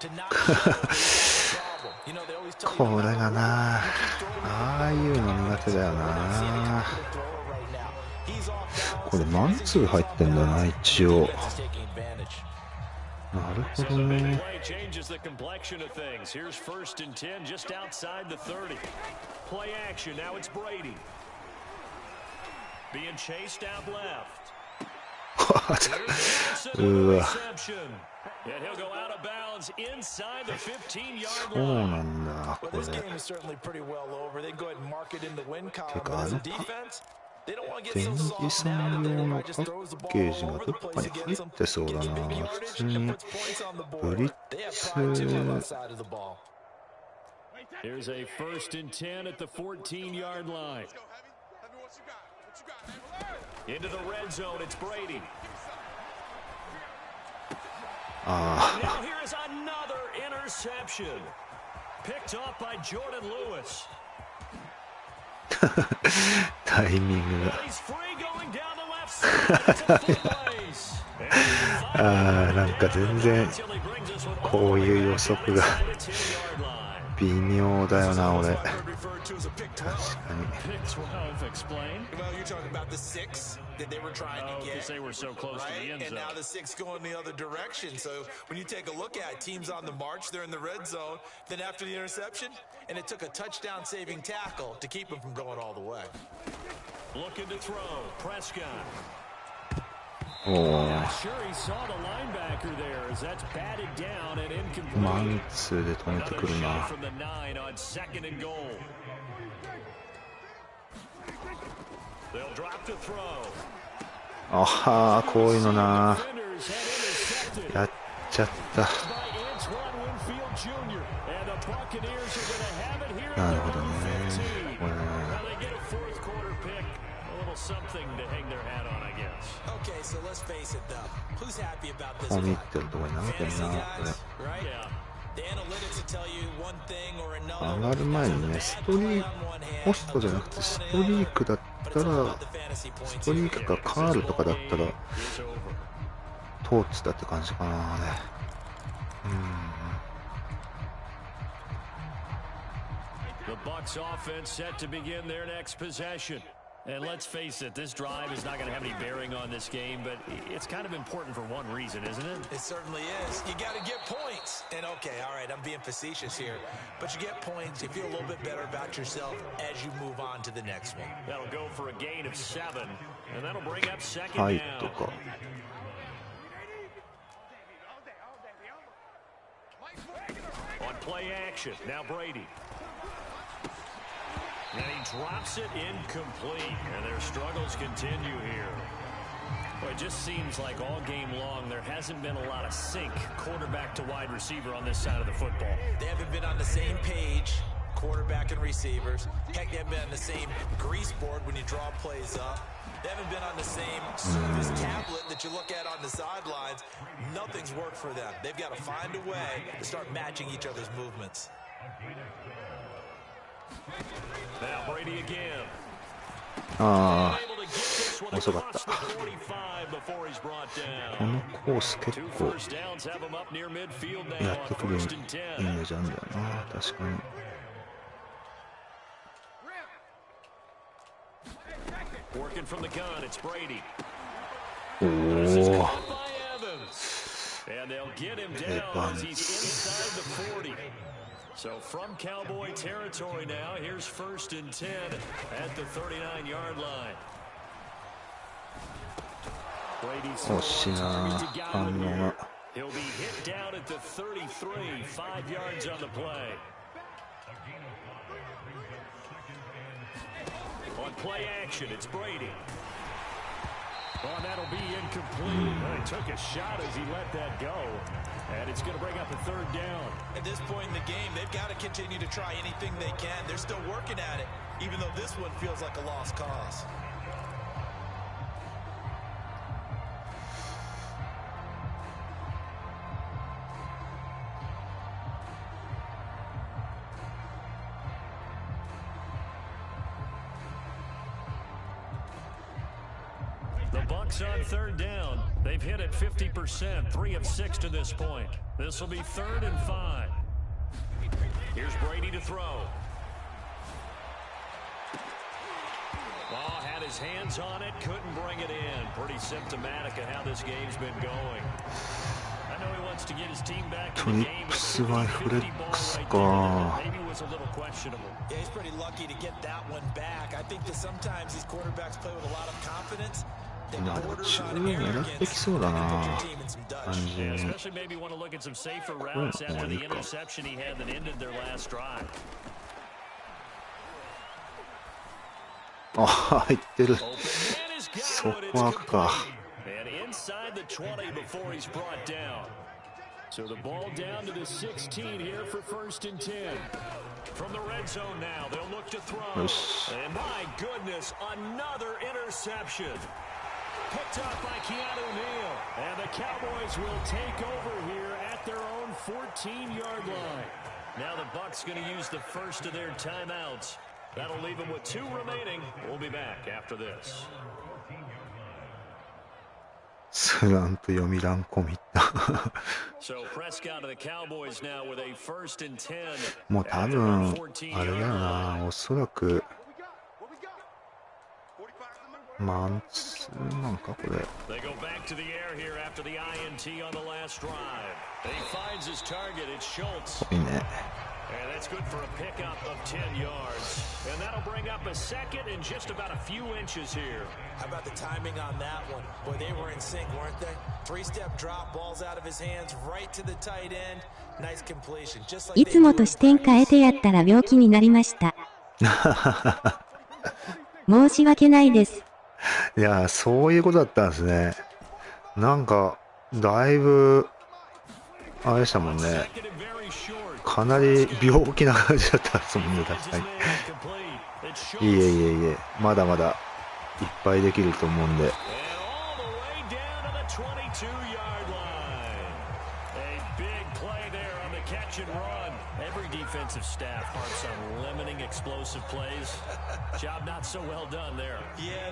to not show that he's got a problem. You know, they always tell you これがな、ああいうの苦手だよな。これマンツー入ってんだな、一応。なるほどね。Changes the complexion of things. Here's 1st and 10 just outside the 30. Play action. Now it's Brady. Being chased out left. うわ。 And he'll go out of bounds inside the 15-yard そう line. なんだ、こ Well, this れ。 game is certainly pretty well over. They go ahead and mark it in the win column. てか、 But あ as の a defense, they don't want to 展 get so 示 soft さ now ん that 用の everybody パ just ッ throws the ケー ball ジ all が over ど the っか place に入 against っ them. てそうだ Get な。 big 普 yardage 通 and に puts points on the ブ board. リッ They have ツ pride too on that side of the ball. Here's a 1st and 10 at the 14-yard line. Heavy, what you got? What you got? Into the red zone, it's Brady. あ Now here is another interception. Picked off by Jordan Lewis. あ、タイミングが。 He's free going down the left side. It's a full place. ああ、なんか全然 Until he brings us with こういう予測が inside the 10-yard line. 微妙だよな、俺。 I've heard referred to as a pick 12. 確かに。 Pick 12, explain. Well, you're talking about the 6 that they were trying Oh, to because get. they were so close to the Right? end And zone. now the 6 going the other direction. So when you take a look at teams on the march, they're in the red zone. Then after the interception, and it took a touchdown saving tackle to keep them from going all the way. Looking to throw. Prescott. おお、 Not sure he saw the linebacker there as that's batted down and マ incomplete. ンツーで止めてく Another る shot な。 from the 9 on 2nd and goal. They'll drop to throw. ああ、こういうのな。 Defenders had intercepted やっちゃった。 by Antoine Winfield Jr. And the Buccaneers are going to have it here な at る their ほど own ね。 15. これ Now they get a 4th quarter pick. A little something to hang their hat on, I guess. Okay, so let's face it though. Who's happy about this? ここに行ってるとこに投げてる Fantasy な、こ guys, right? Yeah. The analytics will tell you one thing or れ。 another. 上がる前にね、ストリーク、ポストじゃなくてストリークだったら、ストリークかカールとかだったら、 It's over. 通ってたって感じかな、あれ。The Bucs offense set to begin their next possession. And let's face it, this drive is not going to have any bearing on this game, but it's kind of important for one reason, isn't it? It certainly is. You got to get points. And okay, all right, I'm being facetious here. But you get points, you feel a little bit better about yourself as you move on to the next one. That'll go for a gain of 7, and that'll bring up 2nd はい、 down. とか。 On play action, now Brady. And he drops it incomplete, and their struggles continue here. Well, it just seems like all game long there hasn't been a lot of sync quarterback to wide receiver on this side of the football. They haven't been on the same page, quarterback and receivers. Heck, they haven't been on the same grease board when you draw plays up. They haven't been on the same service tablet that you look at on the sidelines. Nothing's worked for them. They've got to find a way to start matching each other's movements. Now Brady again. あ Able to get this one あ、遅かっ across た。 the 45 before he's brought こ down. のコース結 Two 構 first downs have him up near midfield や now って on くるイ 1st and メ 10. ージあるんだよな、確かに。 Working from the gun, it's Brady. お This is お、 caught by Evans. And they'll get him down as he's inside the 40. So from Cowboy territory now, here's 1st and 10 at the 39-yard line. Brady's 惜しいな、反応が。 He'll be hit down at the 33, 5 yards on the play. On play action, it's Brady. Oh, that'll be incomplete. He took a shot as he let that go. And it's going to bring up a 3rd down. At this point in the game, they've got to continue to try anything they can. They're still working at it, even though this one feels like a lost cause. Bucks on third down. They've hit it 50%, 3 of 6 to this point. This will be 3rd and 5. Here's Brady to throw. Had his hands on it, couldn't bring it in. Pretty symptomatic of how this game's been going. I know he wants to get his team back in the game. Maybe was a little questionable. Yeah, he's pretty lucky to get that one back. I think that sometimes these quarterbacks play with a lot of confidence. Especially maybe want to look at some safer routes after the interception he had that ended their last drive. あ、入ってる。そこは開くか。So the ball down to the 16 here for 1st and 10. From the red zone now, they'll look to throw. And my goodness, another interception. Picked up by Keanu Neal. And the Cowboys will take over here at their own 14-yard line. Now the Bucks going to use the first of their timeouts. That'll leave them with 2 remaining. We'll be back after this. スランプ読みランコミッタもう多分あれだよな、おそらくマンツーなんかこれいいね。And that's good for a pickup of 10 yards. And that'll bring up a 2nd and just about a few inches here. How about the timing on that one? Boy, they were in sync, weren't they? 3-step drop, balls out of his hands, right to the tight end. Nice completion. Just like いつもと視点変えてやったら病気になりました。申し訳ないです。いや、そういうことだったんですね。なんかだいぶあれでしたもんね。かなり病気な感じだったですもんね、確かに。いえいえいえ、まだまだいっぱいできると思うんで。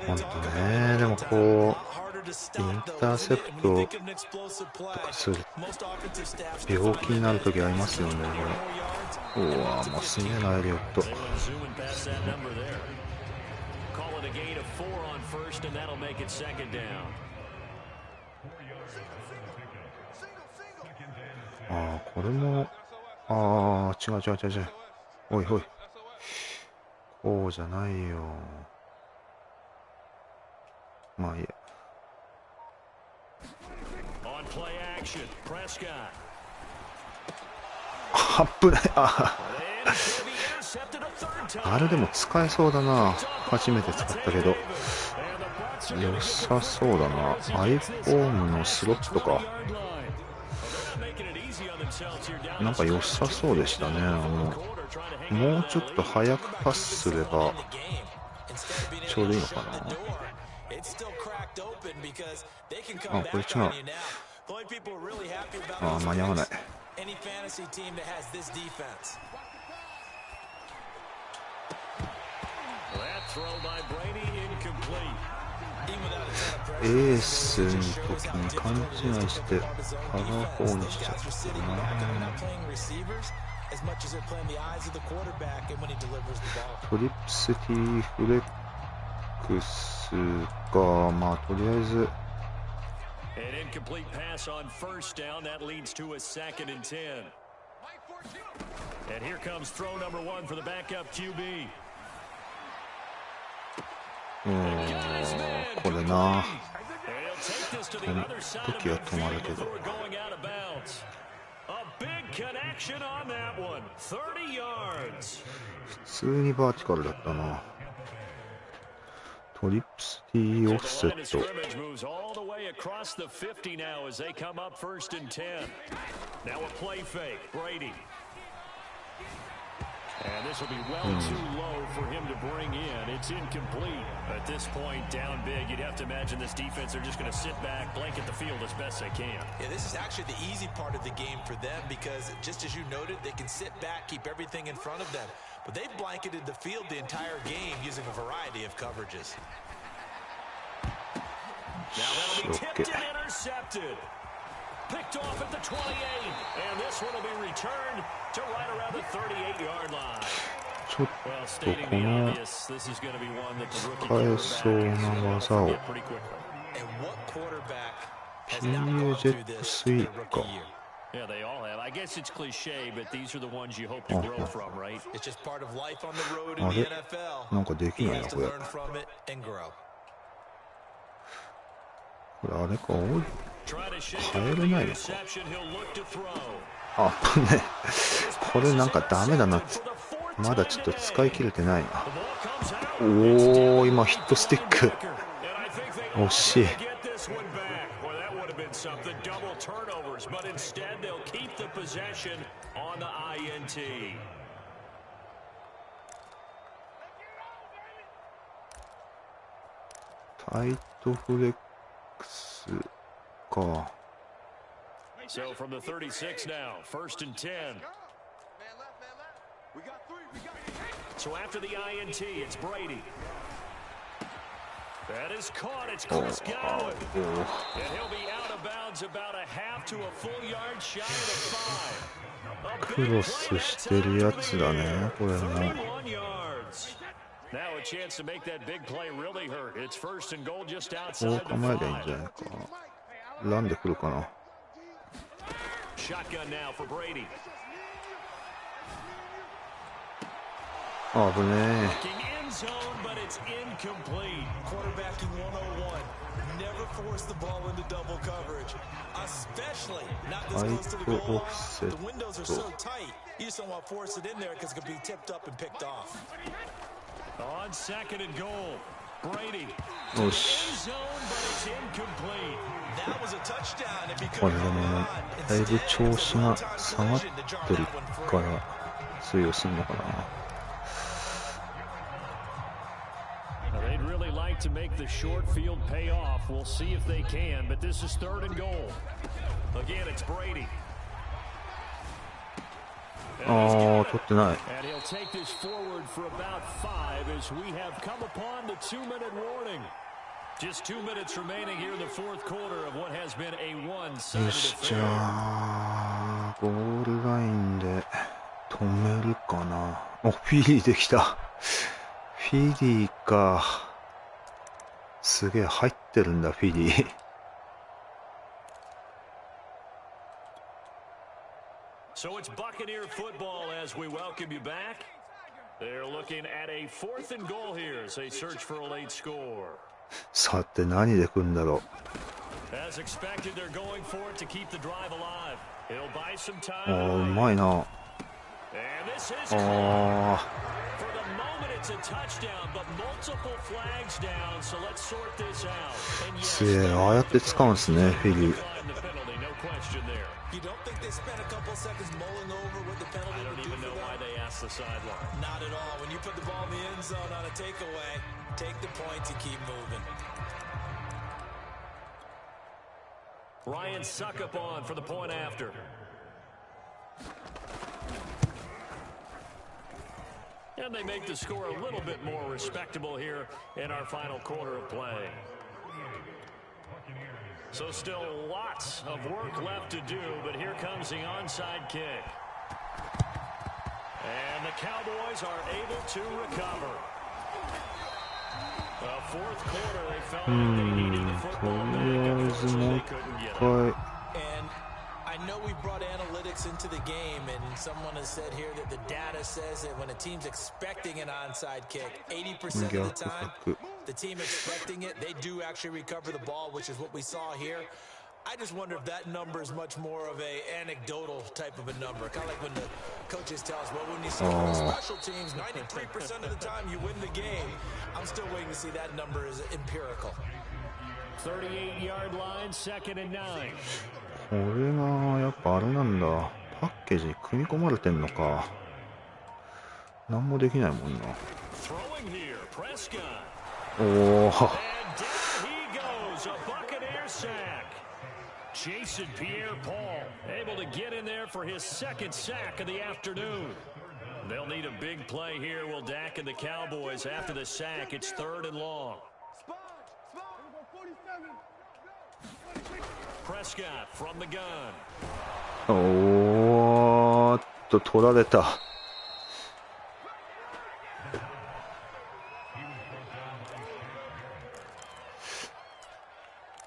本当ね、でもこうインターセプトとかする病気になるときありますよね。これ、おわ、もうすげえな、エリオット。ああ、これも、ああ、違う。おいおい、こうじゃないよ。まあいいや。危ない。あれでも使えそうだな。初めて使ったけど良さそうだな。iPhone のスロットかなんか良さそうでしたね。もうちょっと早くパスすればちょうどいいのかな。あ、これ違う。あ、間に合わない。エースの時に勘違いしてアラウコにしちゃったな。トリプスティフレックスか、まあとりあえず。An incomplete pass on 1st down. That leads to a 2nd and 10. And here comes throw number 1 for the backup QB. これな。時は止まるけど。普通にバーティカルだったな。トリプスティオフセット。And this will be well too low for him to bring in. It's incomplete. At this point, down big, you'd have to imagine this defense, they're just going to sit back, blanket the field as best they can. Yeah, this is actually the easy part of the game for them because, just as you noted, they can sit back, keep everything in front of them. But they've blanketed the field the entire game using a variety of coverages. し、OK。Picked off at the 28, and this one will be returned to right around the 38-yard line. ちょっとこの使えそうな技を PA ジェットスイーか。Yeah, they all have. I guess it's cliche, but these are the ones you hope to grow from, right? It's just part of life on the road in the NFL. なんかできないなこれ。こ Learn from it and grow. れあれか、変えれないのか。あ、ね、これなんかダメだなって。まだちょっと使い切れてないな。おお、今ヒットスティック。惜しい。タイトフレックスか。So from the 36 now, 1st and 10. So after the INT, it's Brady. That is caught. It's Chris Godwin. And he'll be out of bounds about a half to a full yard shy of the 5. クロスしてるやつだね、これも。Now a chance to make that big play really hurt. It's 1st and goal just こ outside う the 構えりゃいいん 5. じゃないか。ランで来るかな。Shotgun now for Brady. あぶねえ。 End zone, but it's incomplete. Quarterbacking 101. Never force the ball into double coverage, especially not this close to the goal line. The windows are so tight. You just don't want to force it in there because it could be tipped up and picked off. On 2nd and goal, Brady. よし。 End zone, but it's incomplete. That was a touchdown if he こ could れで have も gone. だいぶ Instead, 調 it 子 was が one-time 下がっ collision to て jar る that one か free. ら通用するのかな。They'd really like to make the short field pay off. We'll see if they can, but this is 3rd and goal. Again, it's Brady. ああ、取ってない。 And he'll take this forward for about 5 as we have come upon the 2-minute warning. Just 2 minutes remaining here in the 4th quarter of what has been a 1-sided よし、じゃ affair. あゴールラインで止めるかな。お、フィリーできた。フィリーか。すげえ入ってるんだ、フィリー。So it's Buccaneer football as we welcome you back. They're looking at a 4th and goal here as they search for a late score. さて何で来るんだろう。 As expected, they're going for it to keep the drive alive. He'll buy some ああ、う time. まいな。 And this is あ for the moment it's a touchdown, but multiple flags down. So let's sort this out. And あ、 yes, すげえ、ああやって使うんすね、フィリー。 declined the penalty, no question there. You don't think they spent a couple seconds mulling over what the penalty I don't would do even for know why them? they asked the sideline. Not at all. When you put the ball in the end zone on a takeaway, take the points and keep moving. Ryan Suckup on for the point after. And they make the score a little bit more respectable here in our final quarter of play. So still lots of work left to do, but here comes the onside kick. And the Cowboys are able to recover. The 4th quarter, they felt like they needed the と football り back. あえずもう Unfortunately, 一 they couldn't get it. 回。 And I know we brought analytics into the game, and someone has said here that the data says that when a team's expecting an onside kick, 80% of the time, the team expecting it, they do actually recover the ball, which is what we saw here. I just wonder if that number is much more of a anecdotal type of a number. Kind of like when the coaches tell us, well, when you see special teams, 93% of the time you win the game. I'm still waiting to see that number is empirical. 38-yard line, 2nd and 9. これがやっぱあれなんだ。パッケージに組み込まれてんのか。なんもできないもんな。 Throwing here, Prescott. おお。 And down he goes, a Buccaneer sack. Jason Pierre-Paul able to get in there for his 2nd sack of the afternoon. They'll need a big play here, will Dak and the Cowboys after the sack. It's 3rd and long. おーっと、取られた。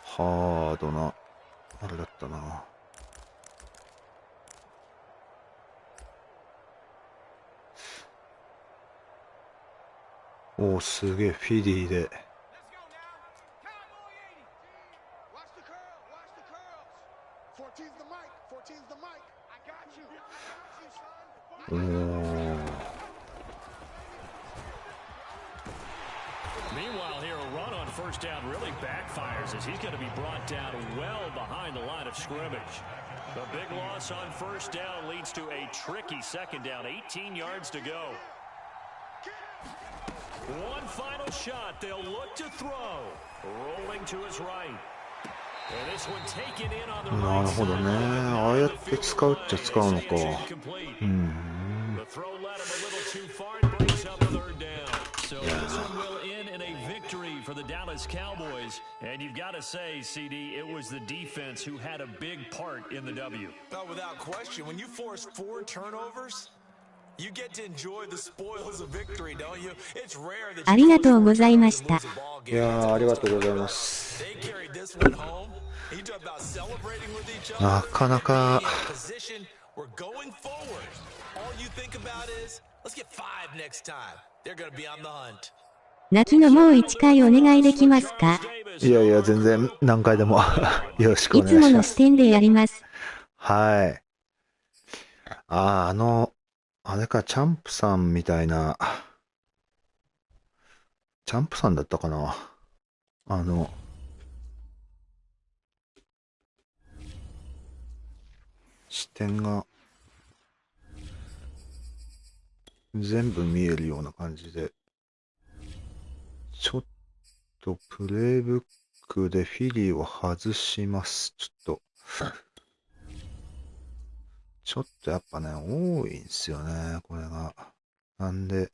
ハードな、あれだったな。おー、すげえ、フィリーで。おー。Meanwhile, here a run on first down really backfires as he's going to be brought down well behind the line of scrimmage. The big loss on first down leads to a tricky second down, 18 yards to go. One final shot, they'll look to throw. Rolling to his right. And this one taken in on the な right るほど side. ね。ああやって使うっちゃ使うのか。 The Hmm. throw led him a little too far and brings up third down. So this one will end in a victory for the Dallas Cowboys. And you've got to say, CD, it was the defense who had a big part in the W. Oh, without question, when you force 4 turnovers, you get to enjoy the spoils of victory, don't you? It's rare that ありがとうございました。いやー、ありがとうございます。 They carried this one home. You talk about celebrating with each other. なかなか Position, we're going forward. All you think about is, let's get 5 next time. They're going to be on the hunt. 泣きのもう1回お願いできますか？いやいや、全然何回でもよろしくおいつもの視願いします。点でやります。はい。あれか、チャンプさんみたいな、チャンプさんだったかな。視点が全部見えるような感じで、ちょっとプレイブックでフィリーを外します。ちょっとやっぱね、多いんすよね、これが。なんで、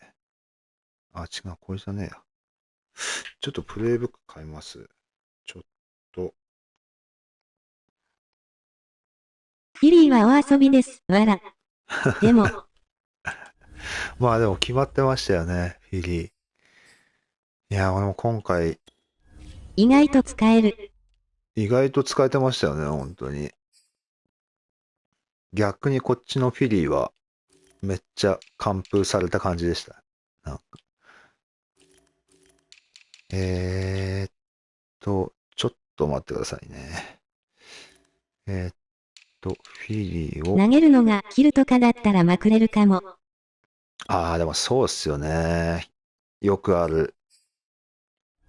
違う、これじゃねえや。ちょっとプレイブック買います。ちょっと。フィリーはお遊びです。わら。でも、まあでも決まってましたよね、フィリー。いや、俺も今回、意外と使える。意外と使えてましたよね、本当に。逆にこっちのフィリーは、めっちゃ完封された感じでした。なんかちょっと待ってくださいね。フィリーを。投げるのがキルとかだったらまくれるかも。でもそうっすよね。よくある、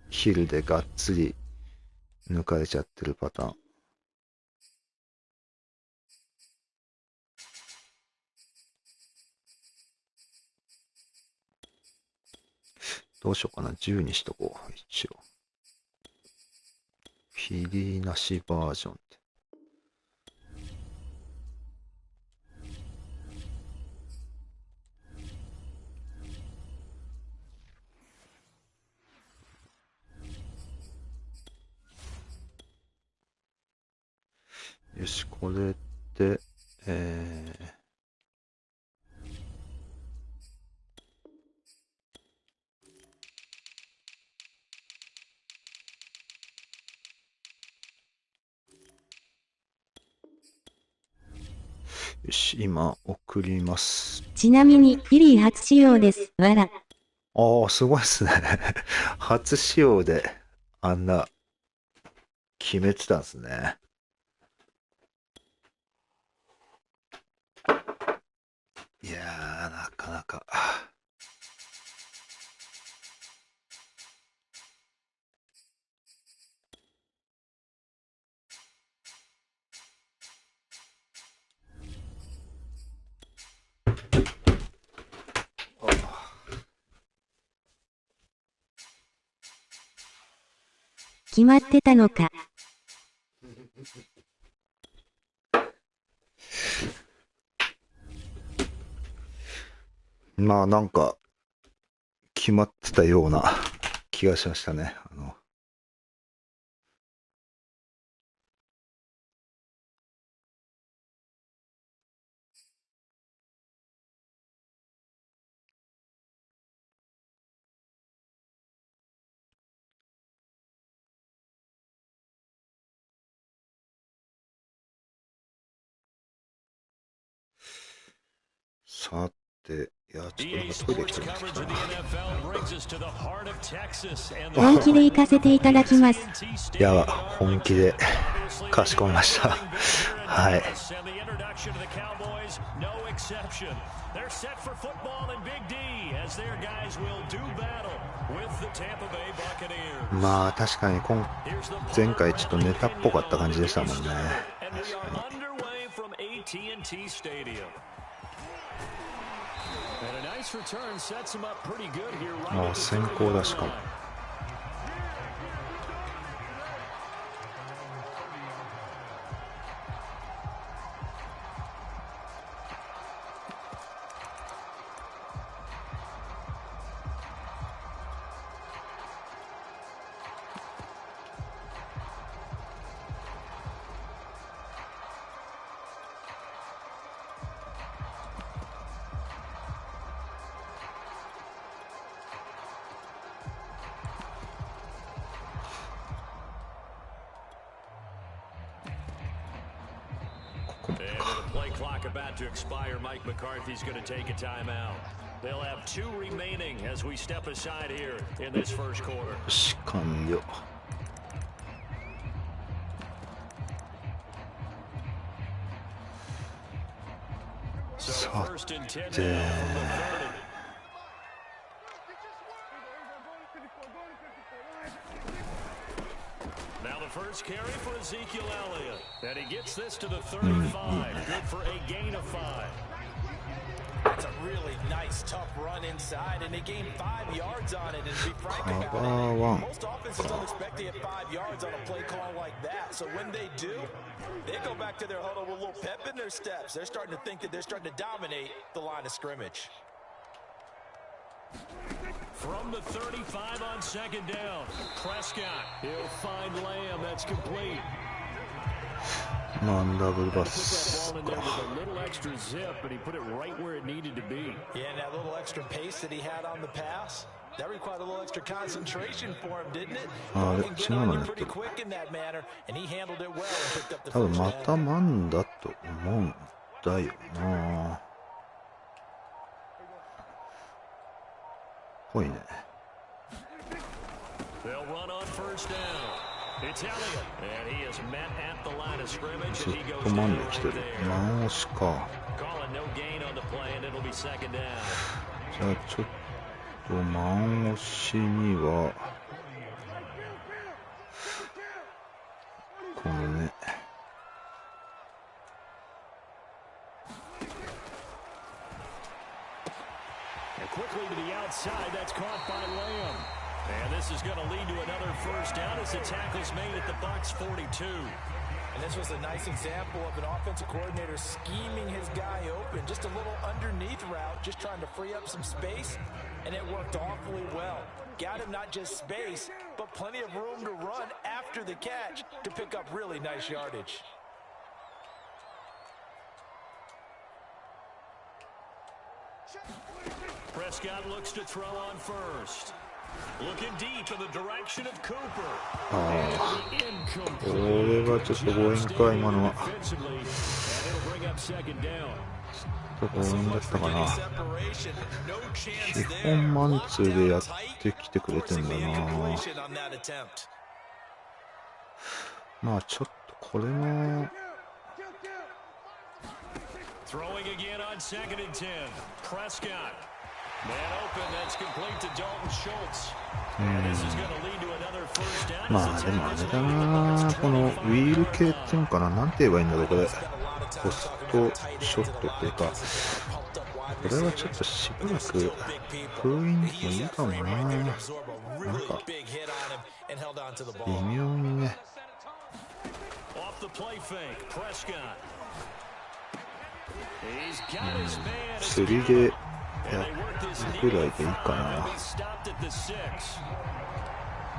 ヒルでがっつり抜かれちゃってるパターン。どうしようかな。10にしとこう。一応。フィリーなしバージョンって。よし、これで、よし、今送ります。ちなみに、フィリー初使用です。わら。すごいっすね。初使用であんな決めてたんですね。いやー、なかなか。決まってたのか。まあなんか決まってたような気がしましたね。さて、いや、ちょっとなんかトイレ来てますけどな。本気で行かせていただきます。いや、本気でかしこめました。はい。まあ確かに前回ちょっとネタっぽかった感じでしたもんね。確かに。ああ、先行だしかも。About to expire, Mike McCarthy's going to take a timeout. They'll have 2 remaining as we step aside here in this first quarter. し完了。さて。First carry for Ezekiel Elliott, and he gets this to the 35. Good for a gain of 5. That's a really nice, tough run inside, and they gained 5 yards on it. And to be frank about it, most offenses don't expect to get 5 yards on a play call like that. So when they do, they go back to their huddle with a little pep in their steps. They're starting to think that they're starting to dominate the line of scrimmage. From the 35 on second down, Prescott, he'll find Lamb, that's complete. ダブルバスか。Yeah, and that little extra pace that he had on the pass, that required a little extra concentration for him, didn't it? あれ、違うのね。pretty quick in that manner, and he handled it well and picked up the 多分 first ま down. たマンだと思うんだよな。ぽいね。They'll run on first down. It's Elliott, and he is met at the line of scrimmage, ず and っ he goes とマン down で来 right てる。 there. マン押しか。Calling no gain on the play, and it'll be second down. じゃあちょっとマン押しにはこのね。Quickly to the outside, that's caught by Lamb. And this is going to lead to another first down as the tackle's made at the Bucs 42. And this was a nice example of an offensive coordinator scheming his guy open. Just a little underneath route, just trying to free up some space, and it worked awfully well. Got him not just space, but plenty of room to run after the catch to pick up really nice yardage. Prescott looks to throw on first. Looking deep in the direction of Cooper. ああ、これはちょっと強引か、今のは。ちょっと強引だったかな。基本マンツーでやってきてくれてんだな。まあちょっとこれも。Throwing again on 2nd and 10. Prescott. Man open, that's complete to Dalton Schultz. And this is going to lead to another first down. まあでもあれだな、このウィール系っていうのかな、なんて言えばいいんだろう、これ。ポストショットっていうか、これはちょっとしばらく封印でもいいかもな。なんか、微妙にね。釣りでやるぐらいでいいかな。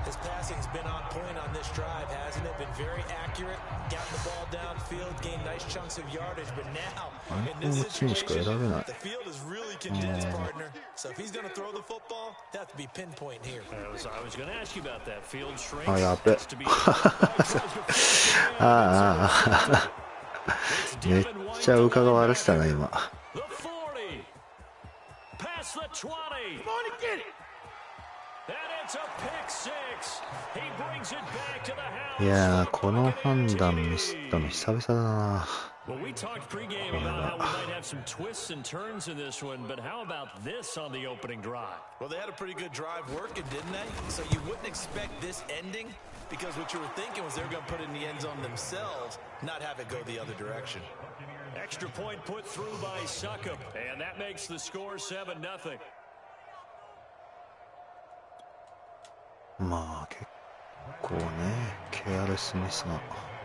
His passing's been on point on this drive, hasn't it? Been very accurate, gotten the ball downfield, gained nice chunks of yardage, but now in this situation, the field is really condensed, partner. So if he's going to throw the football, that has to be pinpoint here. I was going to ask you about that. Field strength あ、やべ。ああ、めっちゃ伺われてたな、今。20. Come on and get it. And it's a pick six. He brings it back to the house. いやー、この判断ミスったの久々だな。Well, we talked pregame about how we might have some twists and turns in this one, but how about this on the opening drive? Well, they had a pretty good drive working, didn't they? So you wouldn't expect this ending, because what you were thinking was they were going to put it in the end zone themselves, not have it go the other direction. Extra point put through by Suckup, and that makes the score 7-0. まあ結構ね、ケアレスミスが多かった。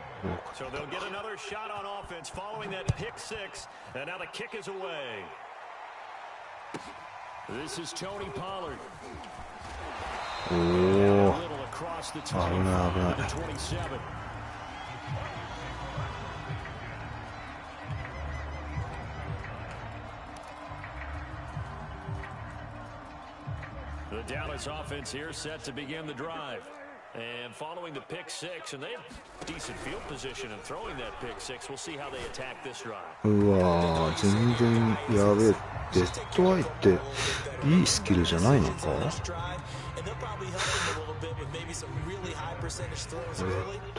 So they'll get another shot on offense following that pick six, and now the kick is away. This is Tony Pollard. おお、危 Across the ない危ない。 27. The Dallas offense here set to begin the drive. And following the pick six, and they have decent field position and throwing that pick six. We'll see how they attack this drive. うわー、全然やべえ。デッドアイっていいスキルじゃないのか？デッ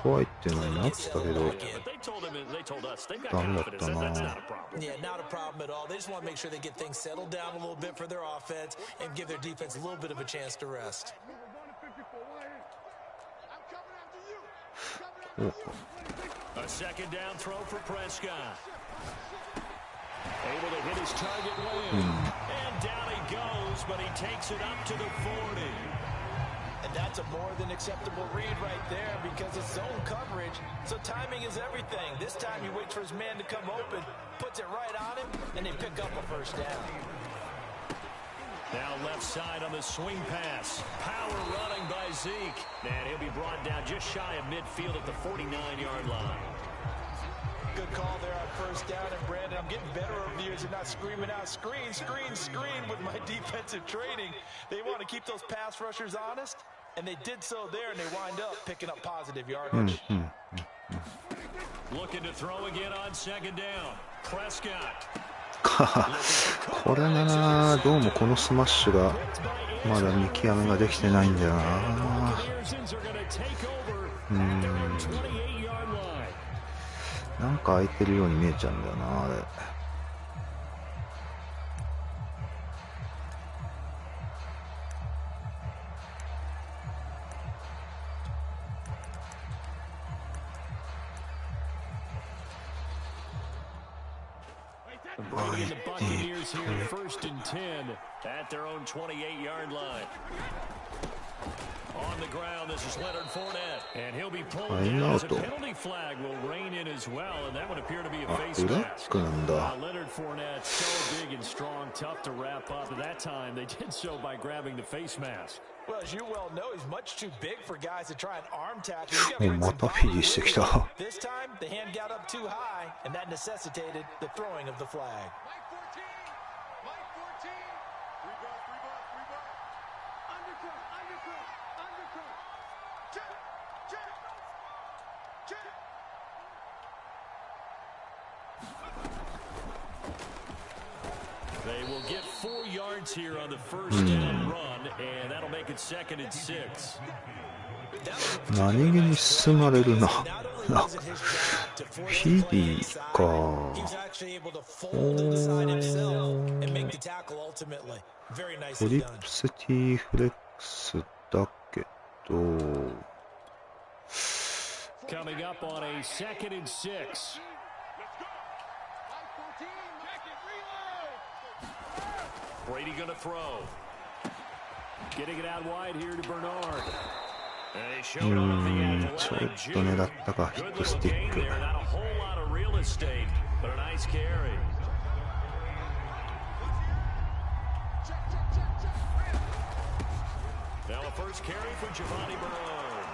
ドアイっていうのになってたけど、ダメだったな。 Yeah, not a problem at all. They just want to make sure they get things settled down a little bit for their offense and give their defense a little bit of a chance to rest. A second down throw for Prescott. Able to hit his target well. And down he goes, but he takes it up to the 40. And that's a more than acceptable read right there because it's zone coverage. So timing is everything. This time he waits for his man to come open, puts it right on him, and they pick up a first down. Now left side on the swing pass. Power running by Zeke. And he'll be brought down just shy of midfield at the 49-yard line. Good call there on first down. And Brandon, I'm getting better over the years and not screaming out screen, screen, screen with my defensive training. They want to keep those pass rushers honest, and they did so there, and they wind up picking up positive yardage. Looking to throw again on second down. Prescott. これがな、どうもこのスマッシュがまだ見極めができてないんだよな。なんか空いてるように見えちゃうんだよな、あれ。Bringing in the Buccaneers here, 1st and 10 at their own 28-yard line. On the ground, this is Leonard Fournette, and he'll be pulled down as a penalty flag will rein in as well, and that would appear to be a face mask. Leonard Fournette, so big and strong, tough to wrap up. At that time, they did so by grabbing the face mask. Well, as you well know, he's much too big for guys to try and arm tackle. This time, the hand got up too high, and that necessitated the throwing of the flag. They will get 4 yards here on the first down run, and that'll make it 2nd and 6. 何気に進まれるな。フィディか。トリプスティフレックスだけど。Coming up on a 2nd and 6. Brady going to throw. Getting it out wide here to Bernard. And they showed off the athletic jump. Good little gain there. Not a whole lot of real estate, but a nice carry. Now a first carry for Giovanni Bernard.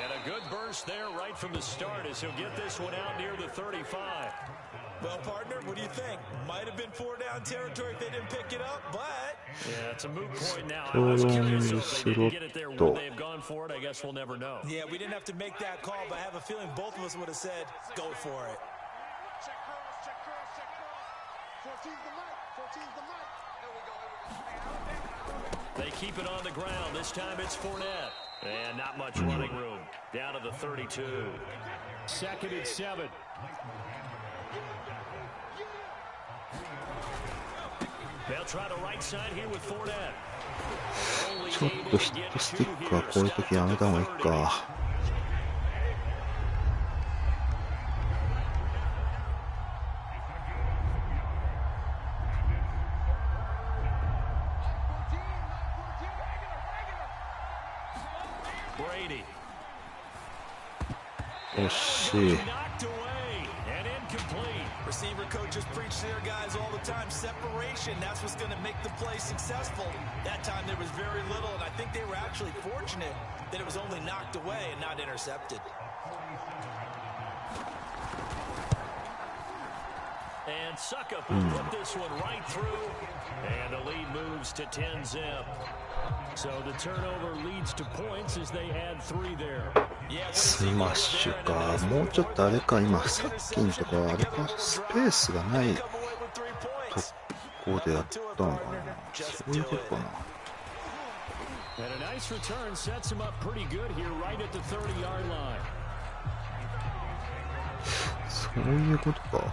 And a good burst there right from the start as he'll get this one out near the 35. Well, partner, what do you think? Might have been 4-down territory if they didn't pick it up, but... Yeah, it's a moot point now. I was curious if they didn't get it there. Would they have gone for it? I guess we'll never know. Yeah, we didn't have to make that call, but I have a feeling both of us would have said, go for it. Check cross, check cross, check cross. 14's the mic, 14's the mic. Here we go, here we go. They keep it on the ground. This time it's Fournette. And not much running room. Down to the 32. 2nd and 7. They'll try the right side here with Fournette. ちょっとヒットスティックはこういう時やめた方がいいか。惜しい。Receiver coaches preach to their guys all the time. Separation, that's what's going to make the play successful. That time there was very little, and I think they were actually fortunate that it was only knocked away and not intercepted. And Suckup will put this one right through, and the lead moves to 10-zip. So the turnover leads to points as they add 3 there. スマッシュか。もうちょっとあれか。今さっきのとこあれか、スペースがないとこでやったのかな。そういうことかな。And a nice return sets him up pretty good here right at the 30-yard line. そういうことか。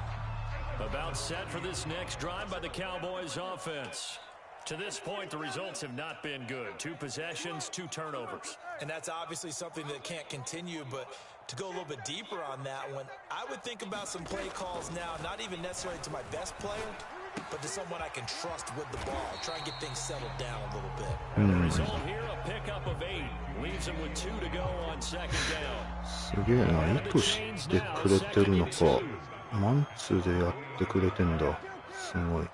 About set for this next drive by the Cowboys offense. To this point, the results have not been good. 2 possessions, 2 turnovers. And that's obviously something that can't continue, but to go a little bit deeper on that one, I would think about some play calls now, not even necessarily to my best player, but to someone I can trust with the ball. Try and get things settled down a little bit. The result here, a pickup of 8. Leaves him with 2 to go on 2nd down. すげえな。意図してくれてるのか。マンツーでやってくれてんだ。すごい。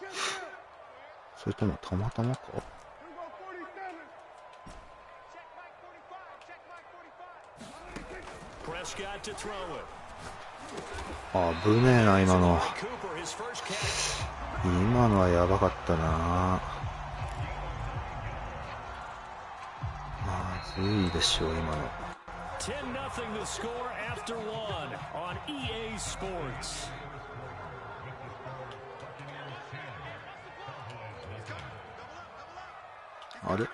それともたまたまか。あ、危ねえな今の。今のはやばかったな。まずいでしょ今の。10-0 the score after 1 on EA Sports. あれ？こ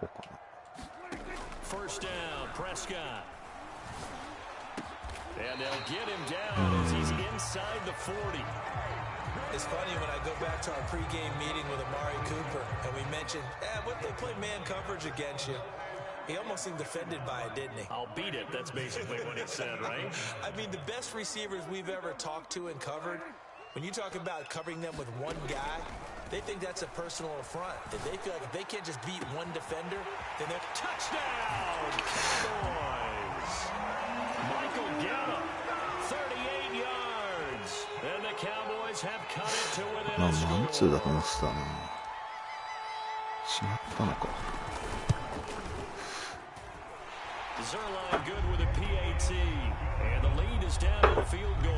うかな。First down, Prescott. And they'll get him down as he's inside the 40. It's funny when I go back to our pregame meeting with Amari Cooper and we mentioned, what they play man coverage against you. He almost seemed offended by it, didn't he? I'll beat it. That's basically what he said, right? I mean, the best receivers we've ever talked to and covered, when you talk about covering them with one guy, they think that's a personal affront. That they feel like if they can't just beat one defender, then they're touchdown! Cowboys! Michael Gallup, 38 yards. And the Cowboys have cut it to within a score. マンツーだと思ってたな。しまったのか。Zerline good with a PAT, and the lead is down to the field goal.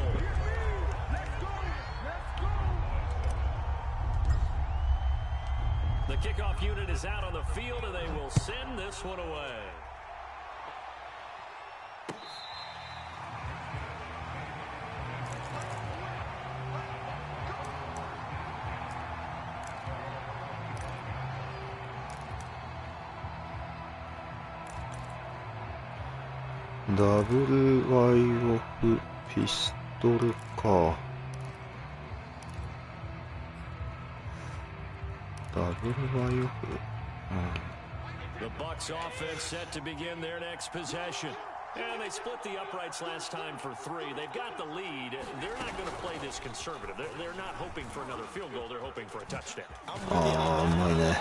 The kickoff unit is out on the field, and they will send this one away.ダブルワイオフピストルか。ダブルワイオフ。The Bucs offense set to begin their next possession. And they split the uprights last time for 3. They've got the lead. They're not going to play this conservative. They're not hoping for another field goal. They're hoping for a touchdown. ああ、うまいね。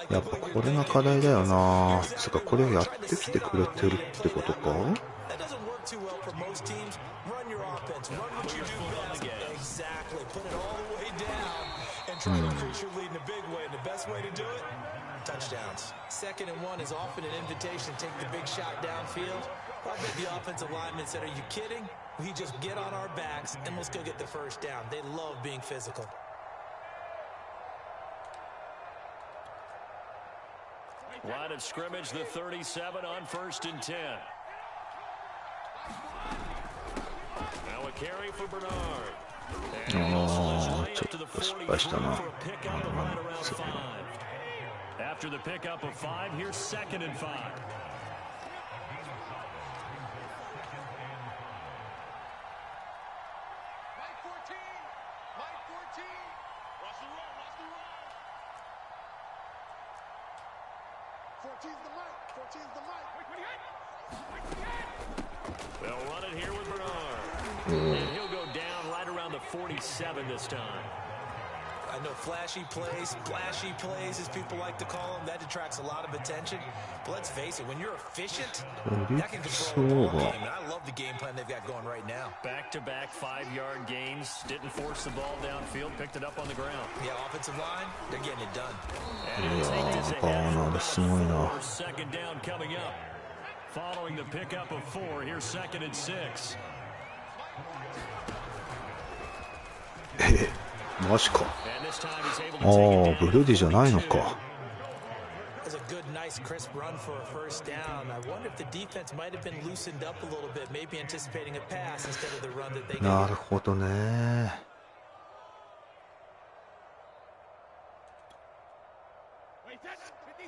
やっぱこれが課題だよな。つうかこれをやってきてくれてるってことか。Touchdowns. 2nd and 1 is often an invitation to take the big shot downfield. I bet the offensive linemen said, "Are you kidding? We just get on our backs and let's go get the first down." They love being physical. Line of scrimmage, the 37 on 1st and 10. Now a carry for Bernard.ちょっと失敗したな。After the pickup of 5, here's 2nd and 5. They'll run it here with Bernard. And he'll go down right around the 47 this time. I know flashy plays, splashy plays, as people like to call them, that detracts a lot of attention. But let's face it, when you're efficient, that can control the ball game. And I love the game plan they've got going right now. Back-to-back 5-yard gains. Didn't force the ball downfield. Picked it up on the ground. Yeah, offensive line, they're getting it done. And he'll take this ahead for about 4. 2nd down coming up. Following the pickup of 4, here's 2nd and 6. マジか。ああ、ブルーディじゃないのか。That's a good, nice, crisp run for a first down. I wonder if the defense might have been loosened up a little bit, maybe anticipating a pass instead of the run that they got. なるほどね。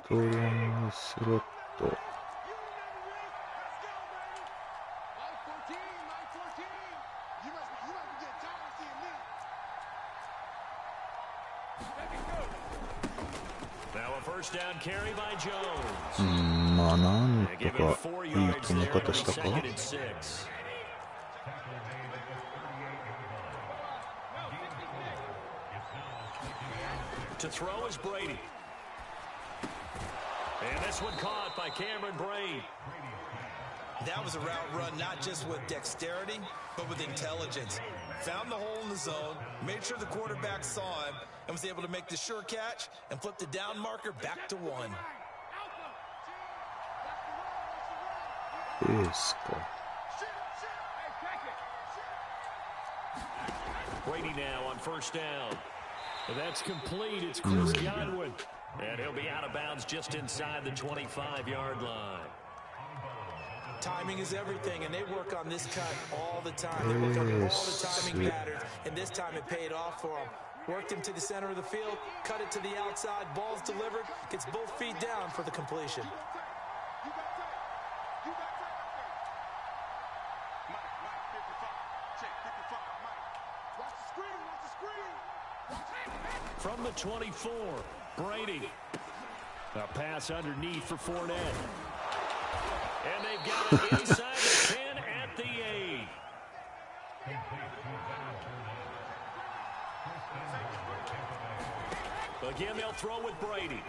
ストロングスロット。まあなんとかいい止め方したか。To throw is Brady. And this one caught by Cameron Brady. That was a route run not just with dexterity, but with intelligence. Found the hole in the zone, made sure the quarterback saw him, and was able to make the sure catch and flip the down marker back to 1. Brady now on 1st down. That's complete. It's Chris Godwin. And he'll be out of bounds just inside the 25-yard line. Timing is everything, and they work on this cut all the time. They work on all the timing patterns, and this time it paid off for them. Worked him to the center of the field, cut it to the outside, ball's delivered, gets both feet down for the completion. From the 24, Brady. A pass underneath for Fournette. And they've got it inside the 10 at the 8. Again, they'll throw with Brady.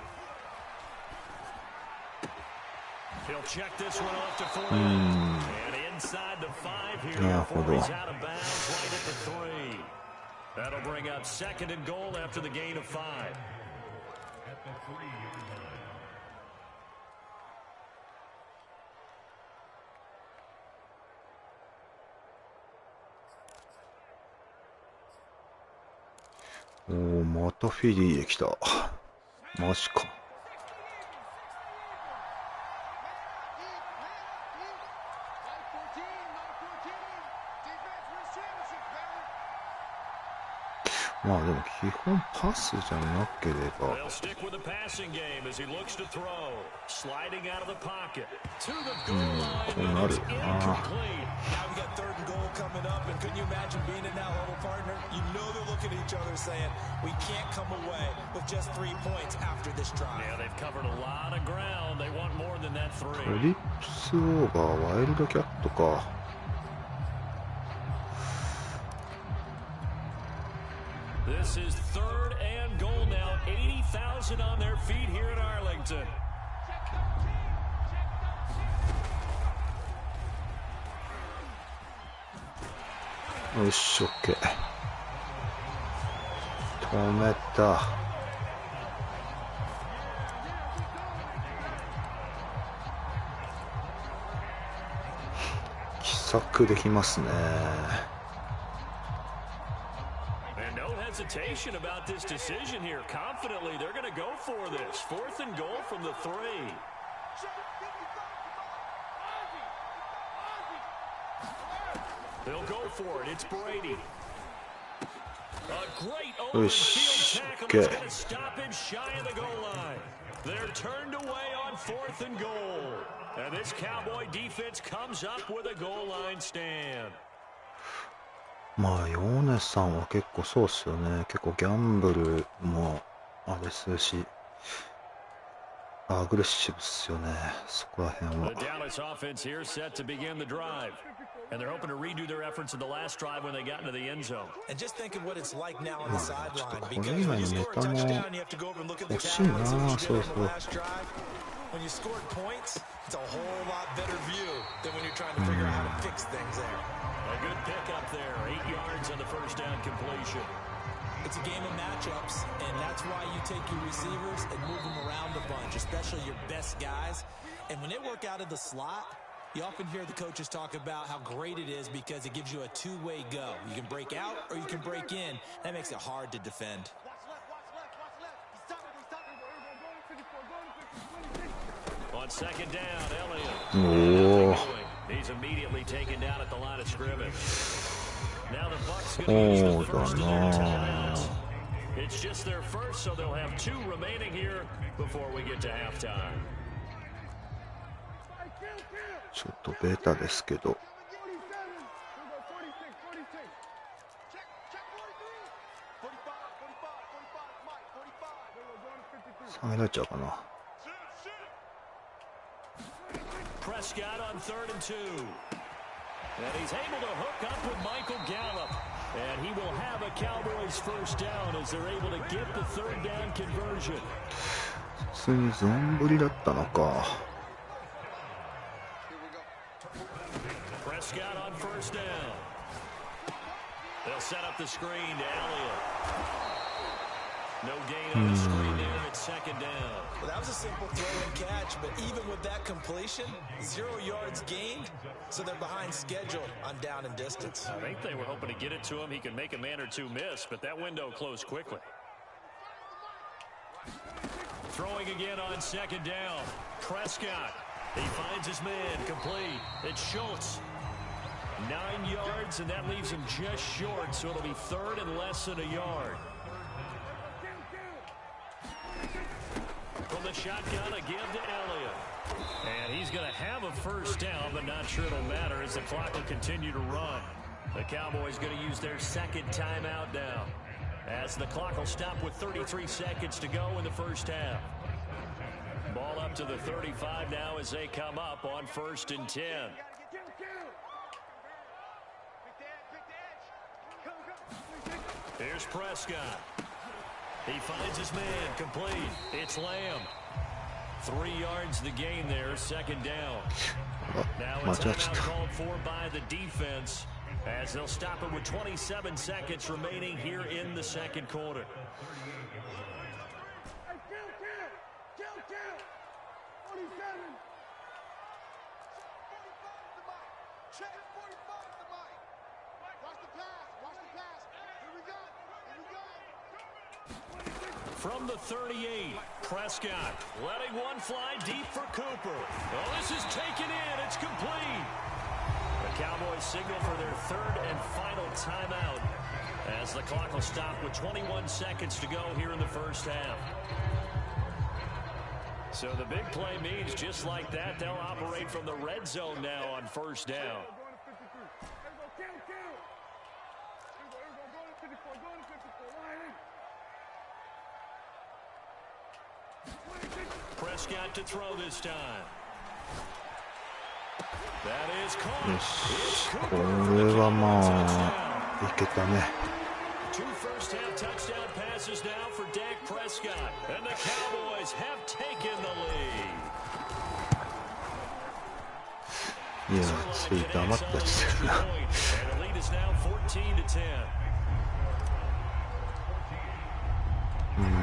He'll check this one off to Fournette. And inside the 5 here before he's out of bounds right at the 3. That'll bring up 2nd and goal after the gain of 5.おお、またフィリーへ来た。マジか。まあでも基本パスじゃなければ。こうなるよな。トリップスオーバー、ワイルドキャットか。This is 3rd and goal now. 80,000 on their feet here at Arlington.よし、OK。止めた。奇策できますね。hesitation about this decision here. Confidently, they're going to go for this. 4th and goal from the 3. They'll go for it. It's Brady. A great open field tackle that's going to stop him shy of the goal line. They're turned away on 4th and goal. And this Cowboy defense comes up with a goal line stand. まあヨネさんは結構そうっすよね。結構ギャンブルもあれするし、アグレッシブっすよね。そこら辺は。 The Dallas offense here set to begin the drive. And they're hoping to redo their efforts in the last drive when they got into the end zone. And just think of what it's like now on the sideline. Because when you score a touchdown, you have to go over and look at the tackles that you did on the last drive. When you scored points, it's a whole lot better view than when you're trying to figure out how to fix things there. A good pickup there. 8 yards on the first down completion. It's a game of matchups, and that's why you take your receivers and move them around a bunch, especially your best guys. And when they work out of the slot, you often hear the coaches talk about how great it is because it gives you a two-way go. You can break out or you can break in. That makes it hard to defend. On 2nd down, Elliott. He's immediately taken down at the line of scrimmage. Now the Bucs going to use the first of their timeouts. It's just their first, so they'll have 2 remaining here before we get to halftime. ちょっとベータですけど。下げられちゃうかな。Prescott on 3rd and 2. And he's able to hook up with Michael Gallup. And he will have a Cowboys first down as they're able to get the 3rd down conversion. 普通にゾンぶりだったのか。Prescott on 1st down. They'll set up the screen to Elliott. No gain on the screen there at 2nd down. Well, that was a simple throw and catch, but even with that completion, 0 yards gained, so they're behind schedule on down and distance. I think they were hoping to get it to him. He could make a man or 2 miss, but that window closed quickly. Throwing again on 2nd down. Prescott. He finds his man complete. It's Schultz. 9 yards, and that leaves him just short, so it'll be 3rd and less than a yard. From the shotgun, a give to Elliott. And he's going to have a first down, but not sure it'll matter as the clock will continue to run. The Cowboys going to use their 2nd timeout now, as the clock will stop with 33 seconds to go in the first half. Ball up to the 35 now as they come up on 1st and 10. Here's Prescott. He finds his man complete. It's Lamb. 3 yards the gain there, 2nd down. Now a timeout called for by the defense as they'll stop it with 27 seconds remaining here in the 2nd quarter. From the 38, Prescott letting one fly deep for Cooper. Oh, this is taken in. It's complete. The Cowboys signal for their 3rd and final timeout as the clock will stop with 21 seconds to go here in the first half. So the big play means just like that, they'll operate from the red zone now on 1st down. Prescott to throw this time. That is caught. これはまあいけたね。 2 first-half touchdown passes now for Dak Prescott, and the Cowboys have taken the lead. いや、つい黙ったりするな。 And the lead is now 14 to 10.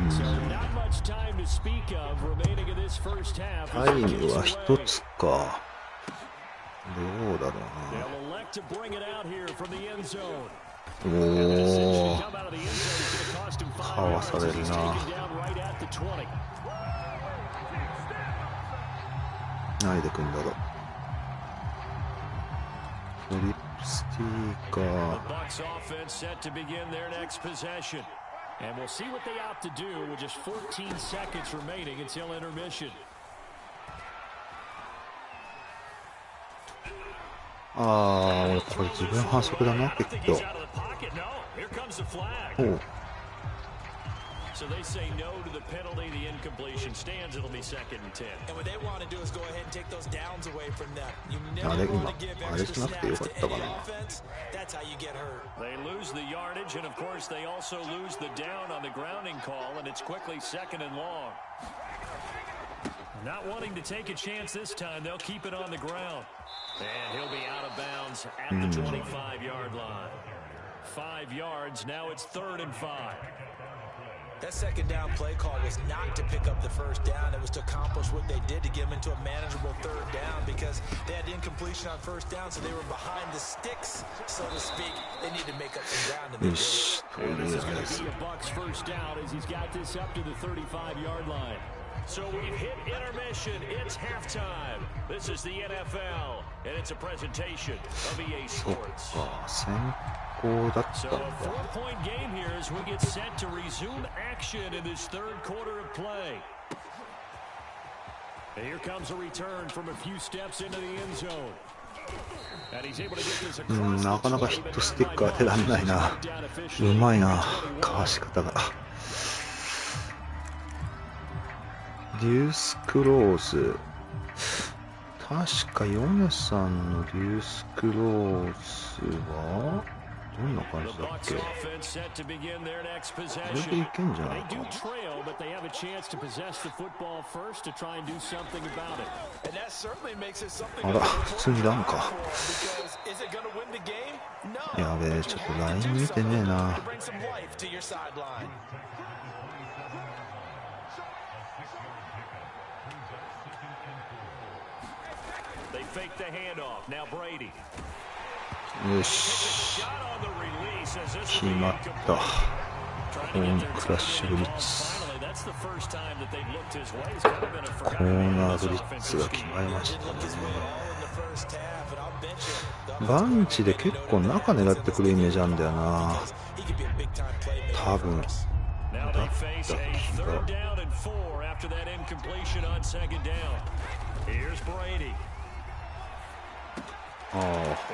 So not much time to speak of remaining in this first half. タイムは1つか。どうだろうな。 They'll elect to bring it out here from the end zone. お That decision お to come out of the end zone is going to cost him か 5 わさ yards れ as る he's な。 taken down right at the 20. 何でくんだろう。フリップスティーか。 The Bucs offense set to begin their next possession. And we'll see what they opt to do with just 14 seconds remaining until intermission. ああ、俺これ自分反則だな、きっと。 He's out of the pocket. No, here comes the flag. おう So they say no to the penalty. The incompletion stands. It'll be 2nd and 10. And what they want to do is go ahead and take those downs away from them. You あれ never 今 want to give あれ extra しなくてよ snaps かっ to たか any な。 offense. That's how you get hurt. They lose the yardage, and of course they also lose the down on the grounding call, and it's quickly 2nd and long. Not wanting to take a chance this time, they'll keep it on the ground. And he'll be out of bounds at the 25-yard line. 5 yards, now it's 3rd and 5. That second down play call was not to pick up the first down. It was to accomplish what they did to get them into a manageable 3rd down because they had incompletion on 1st down, so they were behind the sticks, so to speak. They need to make up some ground, and they よ did. し、とり And あ this is え going ず to be a Bucs first down as he's got this up to the 35-yard line. So we've hit intermission. It's halftime. This is the NFL, and it's a presentation of EA そっ Sports. か、先行だった So ん a だ。 4-point game here as we get set to resume action in this 3rd quarter of play. And here comes a return from a few steps into the end zone. And he's able to get this うん、 across な the かなか 20, ヒッ but トス not ティッ by ク当てらんない much. な。 Down う officially まい at な、 the かわ 21. し方が。デュースクローズ。確かヨネさんのデュースクローズはどんな感 The じだっ Bucs け。 offense set to begin their next これで possession. いけんじゃない They か。 do trail, but they have a chance to possess the football first to try and do something about it. And that certainly makes it something あら、普通にランか。 because is it going to win the game? No. やべえ、 But ちょ you っと have to LINE do 見てねえ something な。 to bring some life to your sideline. They fake the handoff. Now Brady. よし、 Shot on the release as this 決 will be まった。 incomplete. コ Trying to ーン get their クラッシュブリッ teammate ツ。 involved. Finally, that's the first time that they've looked his way. It's kind of been a コ forgotten ー man ナ in ーブ this リッツ offensive が決 scheme. まりました Didn't look his way ね。 at all in the first half, and I'll bet you the バ offense ンチで結構中狙ってくるイメージあるんだよな。 he could be a big time playmaker 多分 for us. Now だ they っ face た a 気が。 3rd down and 4 after that incompletion on 2nd down. Here's Brady. ああ、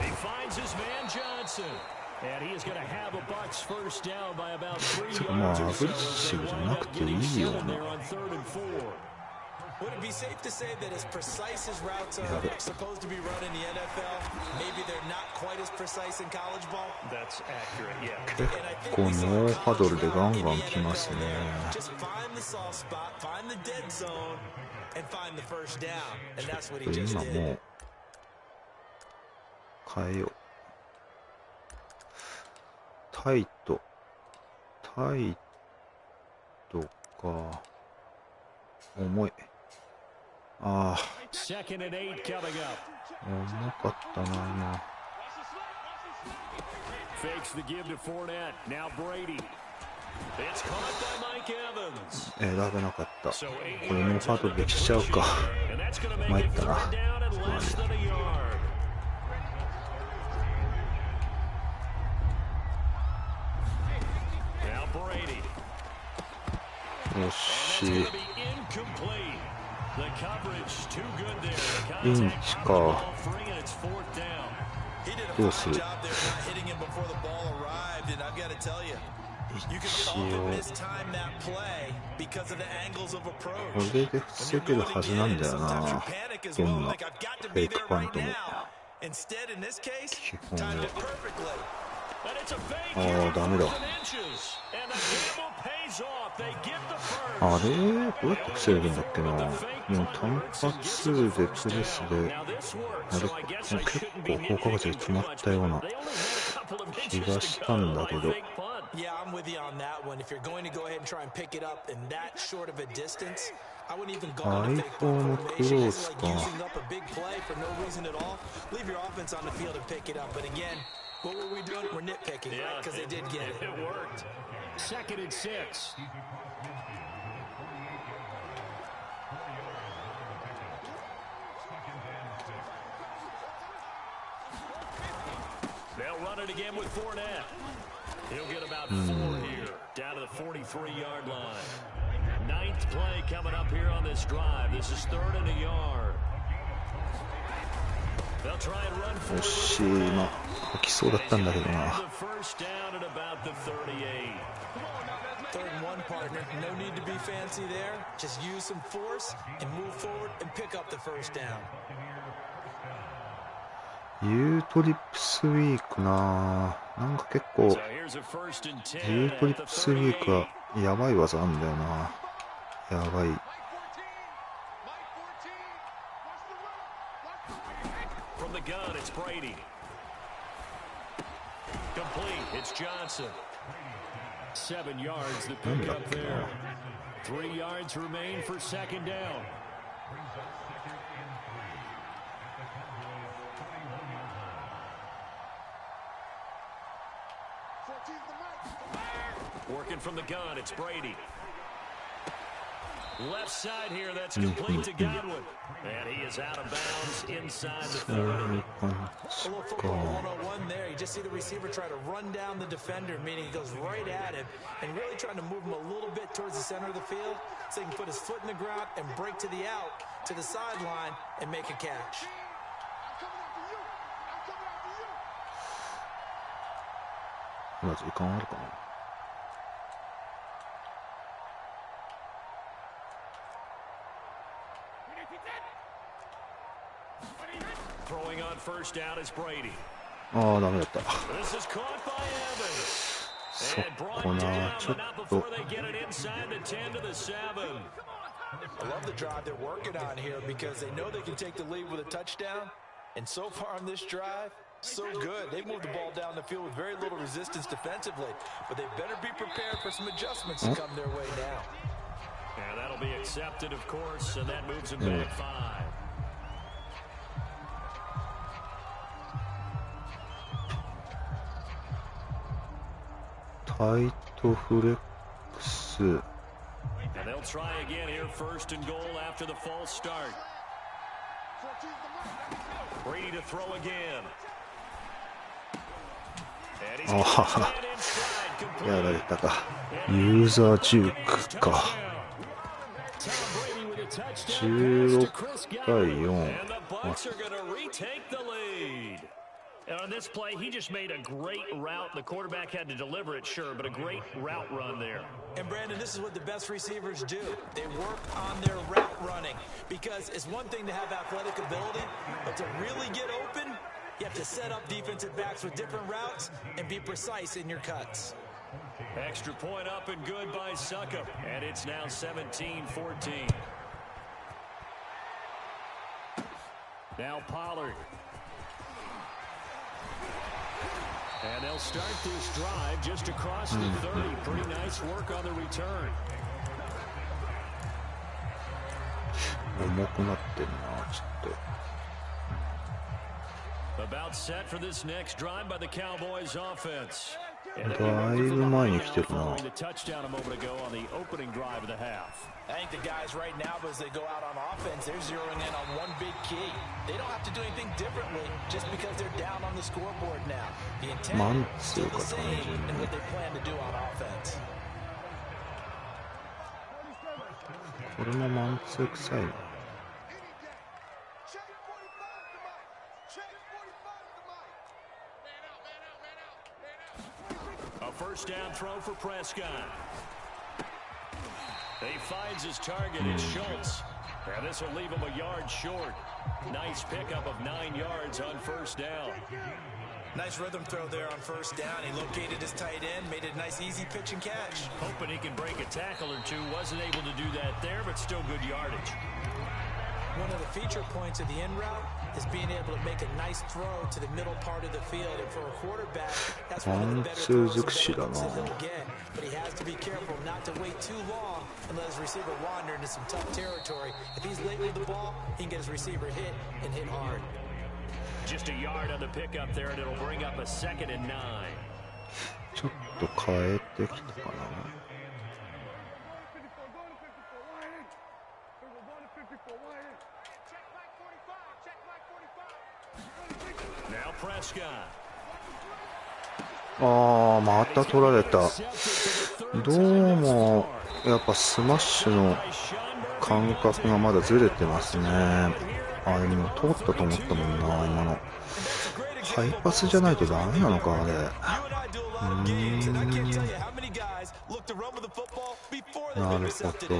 He finds his man Johnson. And he is going to have a Bucs first down by about 3 まあ yards ア or グ so レッ as シ they ブじゃ wind な up くてい getting いよ 7 な。 there on 3rd and 4. Would it be safe to say that as precise as routes are Yeah. supposed to be run in the NFL, maybe they're not quite as precise in college ball? That's accurate, yeah. And I think 結構 we saw ノー in ハドルで college ガン ball ガン in 来 the ます NFL ね。 there, just find the soft spot, find the dead zone, and find the first down. And that's what he just 今 did. もう変えよう。タイトか。重い。ああ、 2nd and 8 coming up. 重かったな今。 Fakes the give to Fournette. Now Brady. It's caught by Mike Evans. 選べなかった。 So これノーハドルできちゃうか。 And that's going to make 参っ it たな。 3rd down and less than a yard. Now Brady. よ And that's し。 going to be incomplete. The coverage too good there. The イン contact チ on the か。 ball free, and it's 4th down. He did a どう fine する？ job there not hitting him before the ball arrived, and I've got to tell you, you can 一 often 応 mistime that play because of the angles of こ approach. れで防げるはずなんだよ Sometimes you な。 panic as ど well, んな like I've got to フェ be イク there パン right トも。 now. Instead, in this case, 基本 timed は it perfectly. And it's a fake あ here あ、ダメだ。 in inches. And the gamble pays off. They get the あ first. れどうやって防ぐんだっけな。もう単発でプレスでNow this worked, やる so I guess I 結 shouldn't be 構効果がで nitpicking 止 too まっ much, たよう but な they only had a couple of 気 inches が to したん go だ by けど。 fake punt. Yeah, I'm with you on that one. If you're going to go ahead and try and pick it up in that short of a distance, I wouldn't even go on a fake ball formation. It's like using up a big play for no reason at all. Leave your offense on the field and pick it up. But again, what were we doing? We're nitpicking, right? Because they did get it. It worked. 2nd and 6. They'll run it again with Fournette. He'll get about 4 here, down to the 43-yard line. 9th play coming up here on this drive. This is 3rd and a yard. They'll try and run for it. 今吐きそうだったんだけどな。 The first down at about the 38. 3rd and 1, partner. No need to be fancy there. Just use some force and move forward and pick up the first down. ユートリップスウィークな。なんか結構 So here's a 1st and 10ユートリッ at プ the スウィーク 38. はやばい技あんだよな。やばい。 From the gun, it's Brady. Complete. It's Johnson. 7 yards the pickup there. 3 yards remain for 2nd down. Working from the gun, it's Brady. Left side here, that's complete to Godwin. And he is out of bounds inside the 30. A little football 101 there. You just see the receiver try to run down the defender, meaning he goes right at him and really trying to move him a little bit towards the center of the field so he can put his foot in the ground and break to the out, to the sideline, and make a catch. まだ時間あるかな。 Throwing on first down is Brady. ああ、ダメだった。 This is caught by Evans. そ And こ brought な、 down, ちょ but not っと before they get it inside the 10 to the 7. I love the drive they're working on here because they know they can take the lead with a touchdown. And so far on this drive, so good. They moved the ball down the field with very little resistance defensively. But they better be prepared for some adjustments to come their way now. And that'll be accepted, of course, and that moves them back 5. Tight flex. And they'll try again here, 1st and goal after the false start. Brady to throw again. And he's got that inside, complete. やられたか。ユーザージュークか。Tom Brady with a touchdown pass to 16 Chris 対 Godwin. 4。 And the Bucs are going to retake the lead. And on this play, he just made a great route. The quarterback had to deliver it, sure, but a great route run there. And Brandon, this is what the best receivers do. They work on their route running because it's one thing to have athletic ability, but to really get open, you have to set up defensive backs with different routes and be precise in your cuts. Extra point up and good by Suckup. And it's now 17-14. Now Pollard. And they'll start this drive just across the 30. Pretty nice work on the return. 重くなってんな、ちょっと。 About set for this next drive by the Cowboys offense. だいぶ前に来てるな。 The touchdown a moment ago on the opening drive of the half. I think the guys right now, as they go out on offense, they're zeroing in on one big key. They don't have to do anything differently just because they're down on the scoreboard now. The intent is still the same in what they plan to do on offense. これもマンツー臭いな。 A first down throw for Prescott. He finds his target. It's Schultz. And this will leave him a yard short. Nice pickup of 9 yards on first down. Nice rhythm throw there on first down. He located his tight end, made it a nice easy pitch and catch. Hoping he can break a tackle or two. Wasn't able to do that there, but still good yardage. One of the feature points of the in route is being able to make a nice throw to the middle part of the field. And for a quarterback, ワンツー尽くしだな。But he has to be careful not to wait too long and let his receiver wander into some tough territory. If he's late with the ball, he can get his receiver hit and hit hard. Just a yard on the pickup there, and it'll bring up a 2nd and 9. ちょっと変えてきたかな。Now Prescott. ああ、また取られた。どうもやっぱスマッシュの感覚がまだずれてますね。あれも通ったと思ったもんな、今の。ハイパスじゃないとダメなのか、あれ。なるほど。こ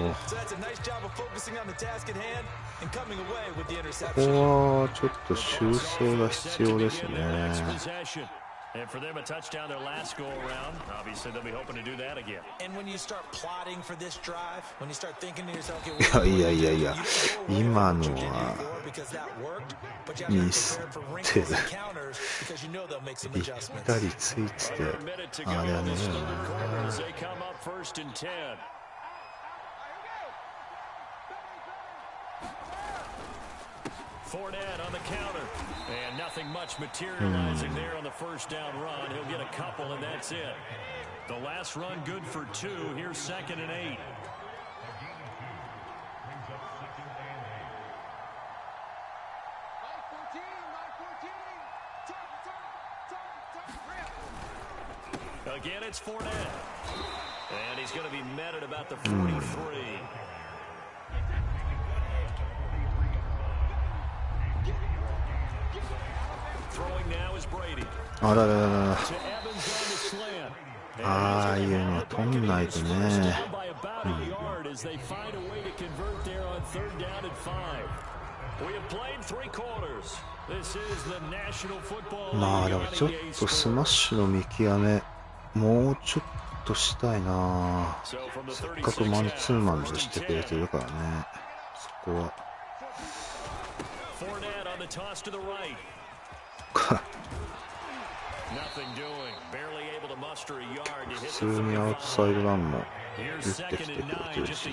こはちょっと修正が必要ですね。And for them, a touchdown their last go around. Obviously, they'll be hoping to do that again. And when you start plotting for this drive, when you start thinking to yourself, いやいやいや、今のはミスってる。行ったりついてて、あれはね。Fournette on the counter, and nothing much materializing there on the first down run. He'll get a couple, and that's it. The last run good for 2. Here's 2nd and 8. Again, it's Fournette, and he's going to be met at about the 43. Throwing now is Brady. あらららら。ああいうのは取んないとね。まあでもちょっとスマッシュの見極めもうちょっとしたいな。せっかくマンツーマンでしてくれてるからね。そこは普通にアウトサイドランも打ってきてくれてるし。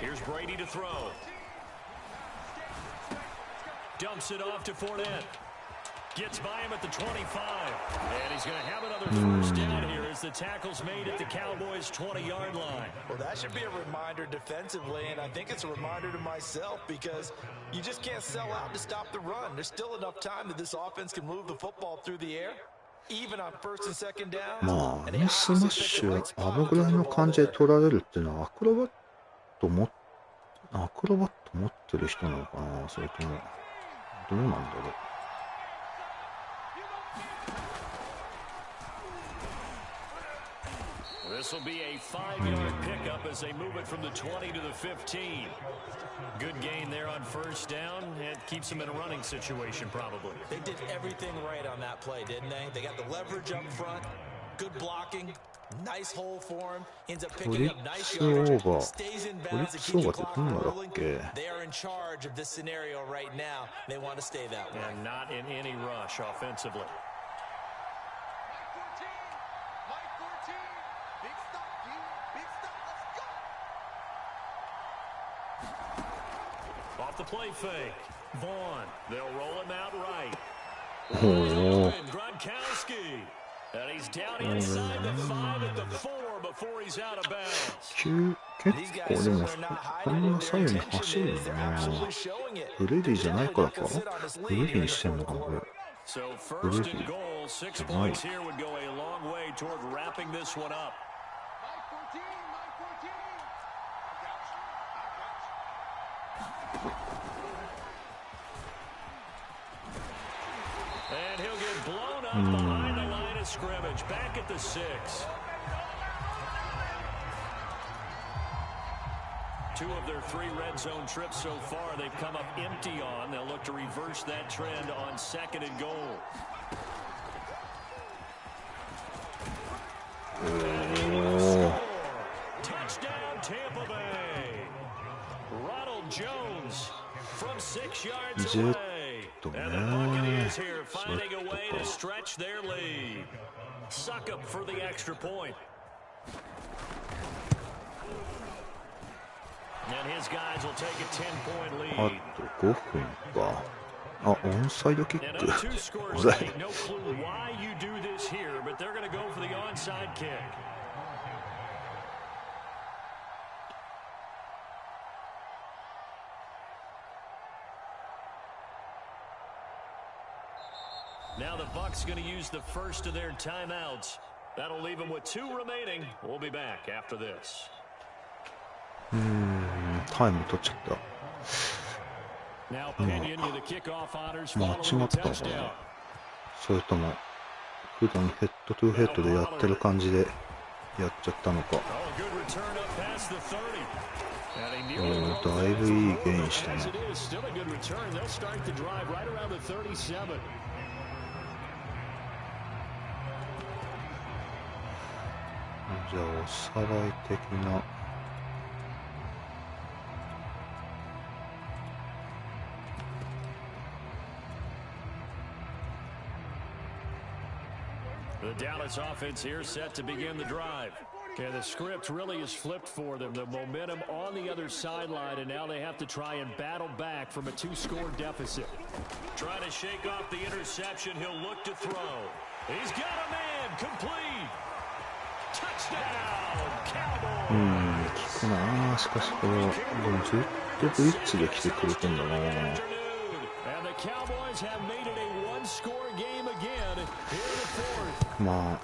Here's Brady to throw. Dumps it off to Fournette. Gets by him at the 25. And he's going to have another first down here as the tackle's made at the Cowboys' 20-yard line. Well, that should be a reminder defensively, and I think it's a reminder to myself because you just can't sell out to stop the run. There's still enough time that this offense can move the football through the air. Even on 1st and 2nd down. まあ、スマッシュ、あのぐらいの感じで取られるっていうのはアクロバット持ってる人なのかな、それともどうなんだろう。This will be a 5-yard pickup as they move it from the 20 to the 15. Good gain there on first down. It keeps them in a running situation, probably. They did everything right on that play, didn't they? They got the leverage up front, good blocking, nice hole for him. Ends up picking up nice yardage. Stays in bounds to keep the clock rolling. They are in charge of this scenario right now. They want to stay that way. And not in any rush offensively. Off the play fake. Vaughn. They'll roll him out right. Gronkowski. And he's down inside the 5 at the 4 before he's out of bounds. 結構でもこんな左右に走るんだな。フレディじゃないからか。フレディにしてんのかなこれ。フレディじゃない。And he'll get blown up behind the line of scrimmage. Back at the 6. 2 of their 3 red zone trips so far, they've come up empty on. They'll look to reverse that trend on 2nd and goal. Touchdown, Tampa Bay. Ronald Jones from 6 yards ジェッ away. ト And the ね。 Buccaneers here ジェ finding a ッ way ト to か。 stretch their lead. Suck up for the extra point. And his guys will take a 10-point あ lead. と5分か。あ、オンサイドキッ And ク。 up 2 scores ごめん late. No clue why you do this here, but they're going to go for the onside kick. Now the Bucs going to use the first of their timeouts. That'll leave them with 2 remaining. We'll be back after this. タイム取っちゃった。 Now Pinion to the kickoff honors 間 following 違っ the たのか touchdown. な。それとも普段ヘッドトゥヘッドでやってる感じでやっちゃったのか。 Oh, good return up past the 30. And he お nearly ー broke だいぶいいゲイン the した as な。 it is. Still a good return. They'll start the drive right around the 37. じゃあおさらい的な。 The Dallas offense here set to begin the drive. And the script really is flipped for them. The momentum on the other sideline, and now they have to try and battle back from a 2-score deficit. Trying to shake off the interception. He'll look to throw. He's got a man. Complete. Touchdown, Cowboys. 効くなあ。しかしこれはでもずっとブリッツで来てくれてんだな。 And the Cowboys have made it a 1-score game again here in the fourth. まあ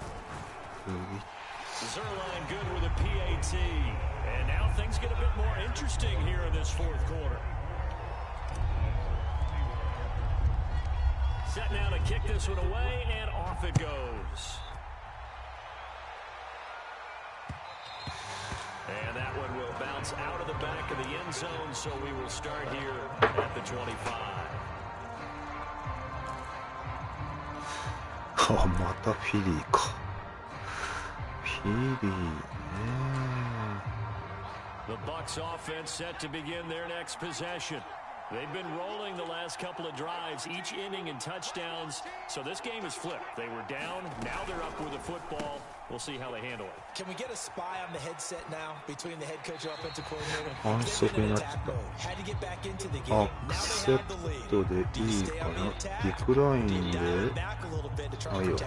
Zerline good with a PAT. And now things get a bit more interesting here in this fourth quarter. Set now to kick this one away, and off it goes. And that one will bounce out of the back of the end zone, so we will start here at the 25. あ、またフィリーか。フィリーね。 The Bucs offense set to begin their next possession. They've been rolling the last couple of drives, each inning in touchdowns. So this game is flipped. They were down, now they're up with the football. We'll see how they handle it. Can we get a spy on the headset now between the head coach and offensive coordinator? 反則になっちゃっ Had to get back into the た。 game. アクセプトでいいかな。リクラインで。あ、いいよ。いいんだ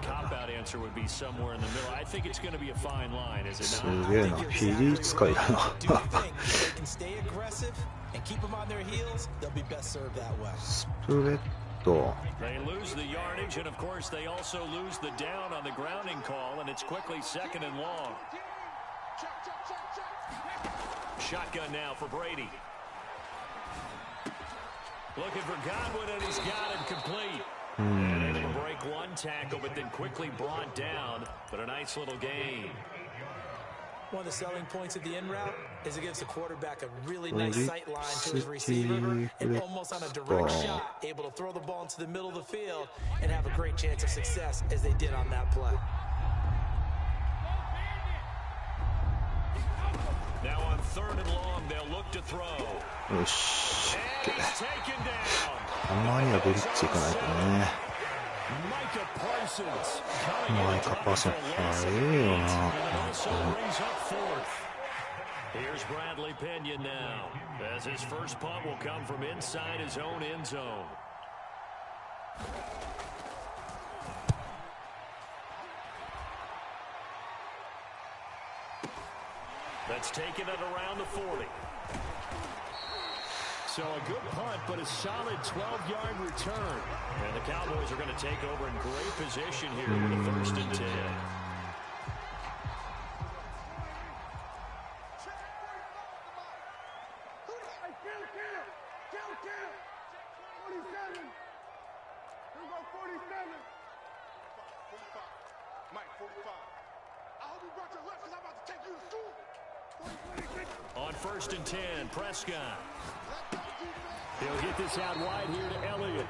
Cop out answer would be somewhere in the middle. I think it's going to be a fine line, is it す not? げえな。フィリー使いだな。 Do you think if they can stay aggressive and keep them on their heels, they'll be best served that way. スプレッド。 They lose the yardage, and of course they also lose the down on the grounding call, and it's quickly 2nd and long. Shotgun now for Brady. Looking for Godwin, and he's got it complete. And able to break one tackle, but then quickly brought down. But a nice little gain. One of the selling points of the in route is it gives the quarterback a really nice sight line to his receiver and almost on a direct shot, able to throw the ball into the middle of the field and have a great chance of success as they did on that play. Now on 3rd and long, they'll look to throw. よし。 And he's taken down. たまにはブリッツ行かないとね。 Micah Parsons. マイカパーソン早えよな。 And also brings up 4th. Here's Bradley Pinion now, as his first punt will come from inside his own end zone. That's taken it around the 40. So a good punt, but a solid 12-yard return. And the Cowboys are going to take over in great position here with a 1st and 10. On 1st and 10, Prescott. He'll get this out wide here to Elliott.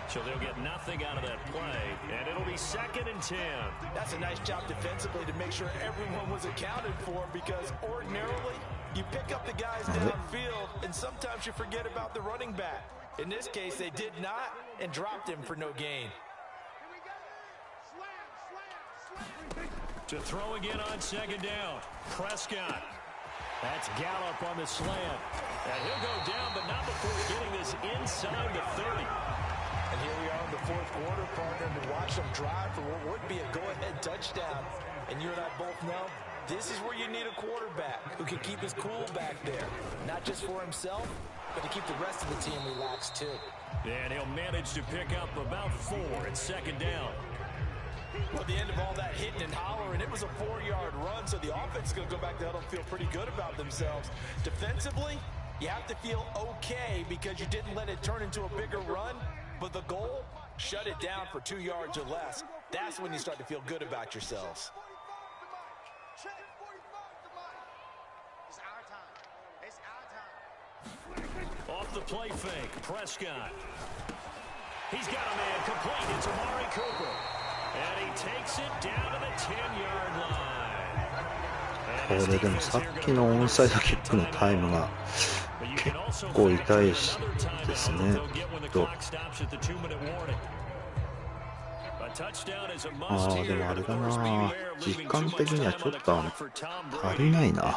So they'll get nothing out of that play, and it'll be 2nd and 10. That's a nice job defensively to make sure everyone was accounted for, because ordinarily you pick up the guys downfield and sometimes you forget about the running back. In this case, they did not and dropped him for no gain. To throw again on 2nd down, Prescott. That's Gallup on the slant. And he'll go down, but not before getting this inside the 30. And here we are in the 4th quarter, partner, to watch them drive for what would be a go-ahead touchdown. And you and I both know this is where you need a quarterback who can keep his cool back there. Not just for himself, but to keep the rest of the team relaxed too. And he'll manage to pick up about 4 at 2nd down. Well, at the end of all that hitting and hollering, it was a 4-yard run, so the offense is going to go back to huddle and feel pretty good about themselves. Defensively, you have to feel okay because you didn't let it turn into a bigger run, but the goal, shut it down for 2 yards or less. That's when you start to feel good about yourselves. Off the play fake, Prescott. He's got a man complete. It's Amari Cooper. And he takes it down to the 10-yard line. これでもさっきのオンサイドキックのタイムが結構痛いしですね。でもあれだな、時間的にはちょっと足りないな。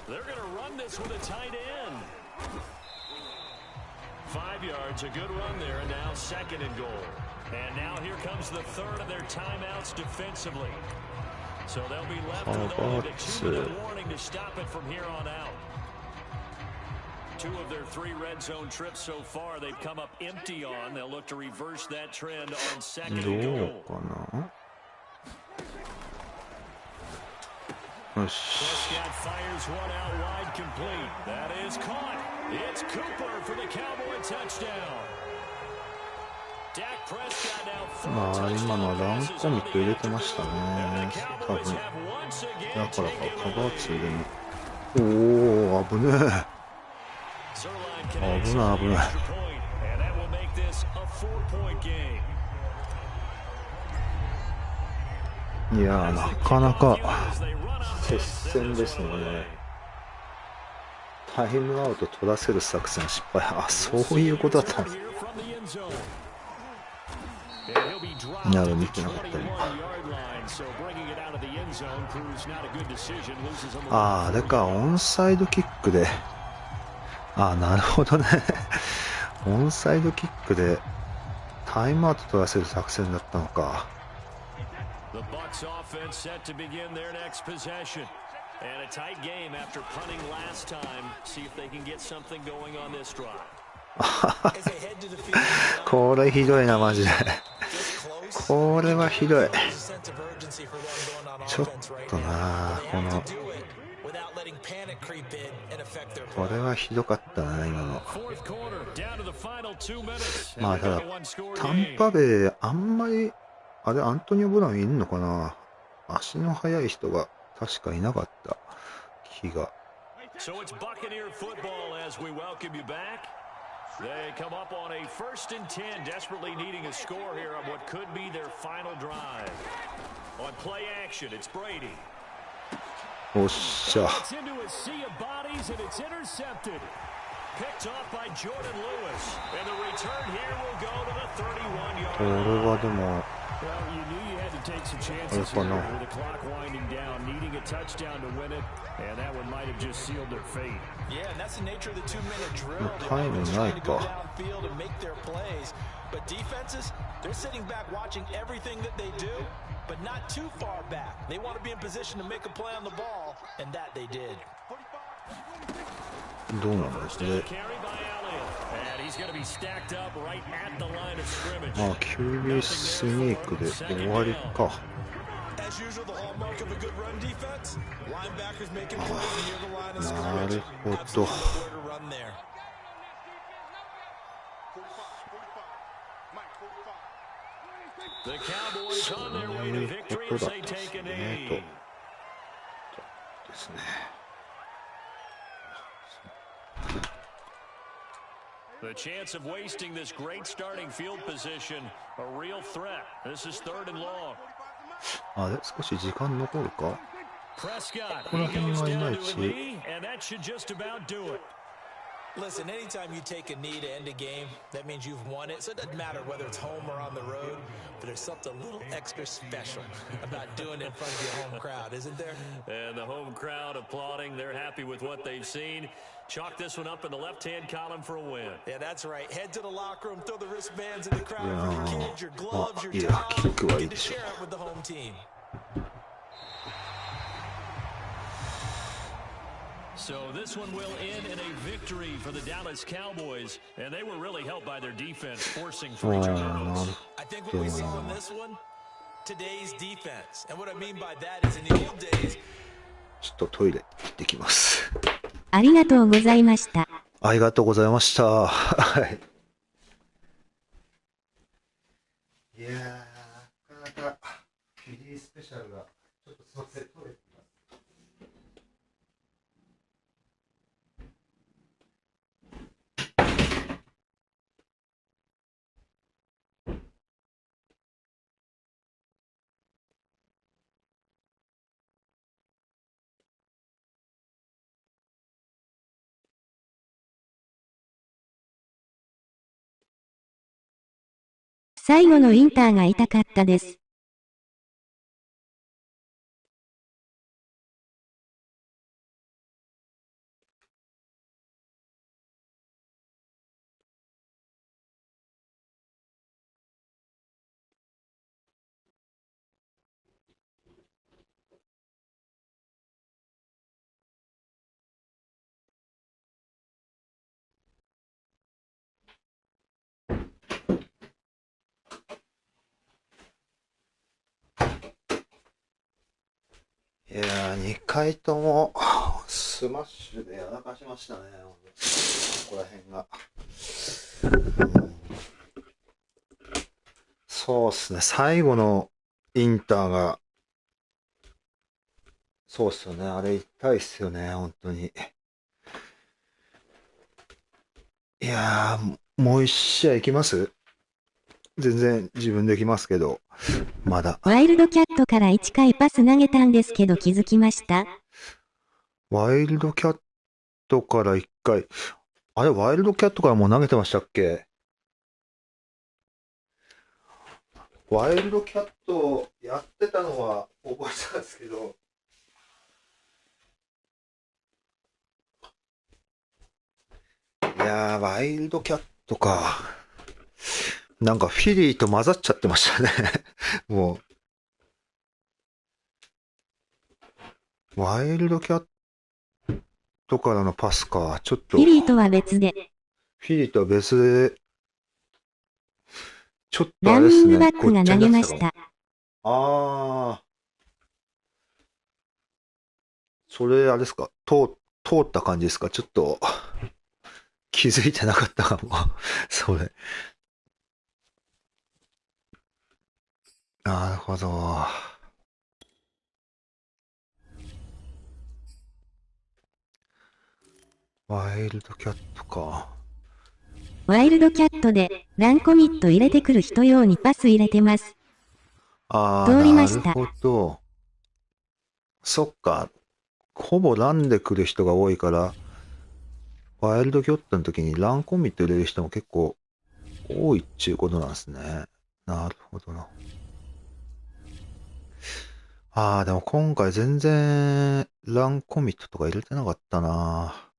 They're going to run this with a tight end. 5 yards, a good run there, and now 2nd and goal. And now here comes the 3rd of their timeouts defensively. So they'll be left with only the 2-minute warning to stop it from here on out. 2 of their 3 red zone trips so far, they've come up empty on. They'll look to reverse that trend on 2nd and goal. どうかな。よし。 Prescott fires one out wide complete. That is caught. It's Cooper for the Cowboy touchdown. Dak Prescott now 4 touchdowns. 今のはランコミック入れてましたね。多分。だからか、カバー2でも。おー、危ねえ。危ない危ない。いやー、なかなか接戦ですね。タイムアウト取らせる作戦失敗。あ、そういうことだったんです。いや、見てなかった今。あれか、オンサイドキックで。なるほどね。オンサイドキックでタイムアウト取らせる作戦だったのか。The Bucs offense set to begin their next possession. And a tight game after punting last time. See if they can get something going on this drive. これひどいなマジで。これはひどい。ちょっとなこれはひどかったな今の。まあただタンパベイあんまりあれアントニオ・ブラウンいんのかな。足の速い人が確かいなかった気が。They come up on a 1st and 10, desperately needing a score here on what could be their final drive. On play action, it's Brady. おっしゃ。 It's into a sea of bodies and it's intercepted. Picked off by Jordan Lewis. And the return here will go to the 31-yard line. これはでも。Well, you knew you had to take some chances here with the clock winding down, needing a touchdown to win it, and that one might have just sealed their fate. Yeah, and that's the nature of the 2-minute drill. Time They're is trying right, to go though. downfield and make their plays, but defenses, they're sitting back watching everything that they do, but not too far back. They want to be in position to make a play on the ball, and that they did. どうなんですね。QB スニークで終わりか。なるほど。そういうことだったんですねと。でですね。The chance of wasting this great starting field position, a real threat. This is 3rd and long. あれ、少し時間残るか。 Prescott, ここら he 辺 goes はいま down い to a ち。 knee, and that should just about do it. Listen, anytime you take a knee to end a game, that means you've won it. So it doesn't matter whether it's home or on the road, but there's something a little extra special about doing it in front of your home crowd, isn't there? And the home crowd applauding. They're happy with what they've seen. Chalk this one up in the left-hand column for a win. Yeah, that's right. Head to the locker room, throw the wristbands in the crowd for your kids, your まあ gloves, your いや、 towels. キックはいい Get で to しょ share it with the home team. So this one will end in a victory for the Dallas Cowboys, and they were really helped by their defense, forcing 3 turnovers. I think what we saw in this one, today's defense. And what I mean by that is in the old days, ちょっとトイレ行ってきます。ありがとうございました。ありがとうございました。はい。いやー、なかなかフィリースペシャルがちょっとすいません、トイレ行ってきます。最後のインターが痛かったです。いやー、2回ともスマッシュでやらかしましたね、ここら辺が。そうっすね、最後のインターが、そうっすよね、あれ痛いっすよね、本当に。いやー、もう一試合いきます？全然自分できますけど、まだ。ワイルドキャットから1回パス投げたんですけど気づきました？ワイルドキャットから1回。あれ、ワイルドキャットからもう投げてましたっけ？ワイルドキャットやってたのは覚えてたんですけど、いやー、ワイルドキャットか。なんかフィリーと混ざっちゃってましたね。もう。ワイルドキャットからのパスか。ちょっと。フィリーとは別で。フィリーとは別で。ちょっとあランニれですね。ングバックが投げました。あー。それあれですか。通った感じですか。ちょっと気づいてなかったかも。それ。なるほど。ワイルドキャットか。ワイルドキャットでランコミット入れてくる人用にパス入れてます。あ通りまー、したなるほど。そっか。ほぼランで来る人が多いから、ワイルドキャットの時にランコミット入れる人も結構多いっちゅうことなんですね。なるほどな。ああ、でも今回全然ランコミットとか入れてなかったな。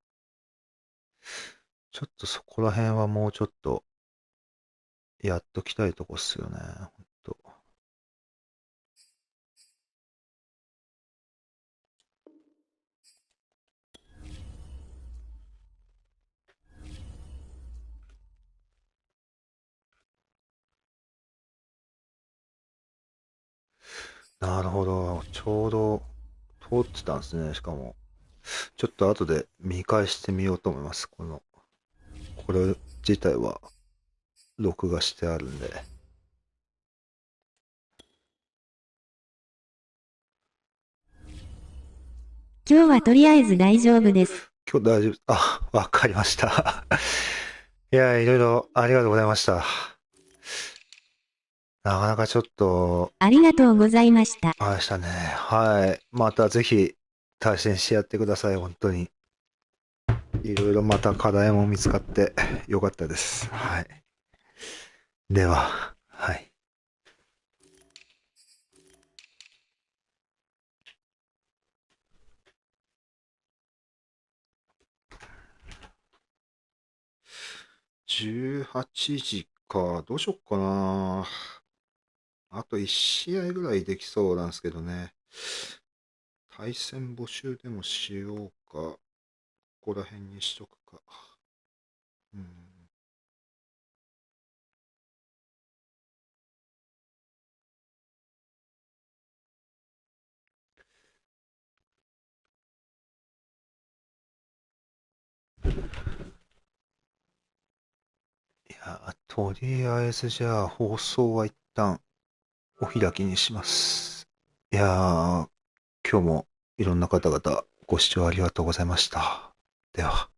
ちょっとそこら辺はもうちょっとやっときたいとこっすよね。ほんと。なるほど。ちょうど通ってたんですね。しかも。ちょっと後で見返してみようと思います。これ自体は録画してあるんで。今日はとりあえず大丈夫です。今日大丈夫。あ、わかりました。いや、いろいろありがとうございました。なかなかちょっと、ありがとうございました。あれでしたね。はい。またぜひ対戦してやってください。本当に。いろいろまた課題も見つかってよかったです。はい。では、はい。18時か。どうしよっかな。あと1試合ぐらいできそうなんですけどね。対戦募集でもしようか。ここら辺にしとくか。うん。いや、とりあえずじゃあ放送は一旦お開きにします。いやー、今日もいろんな方々ご視聴ありがとうございました。では。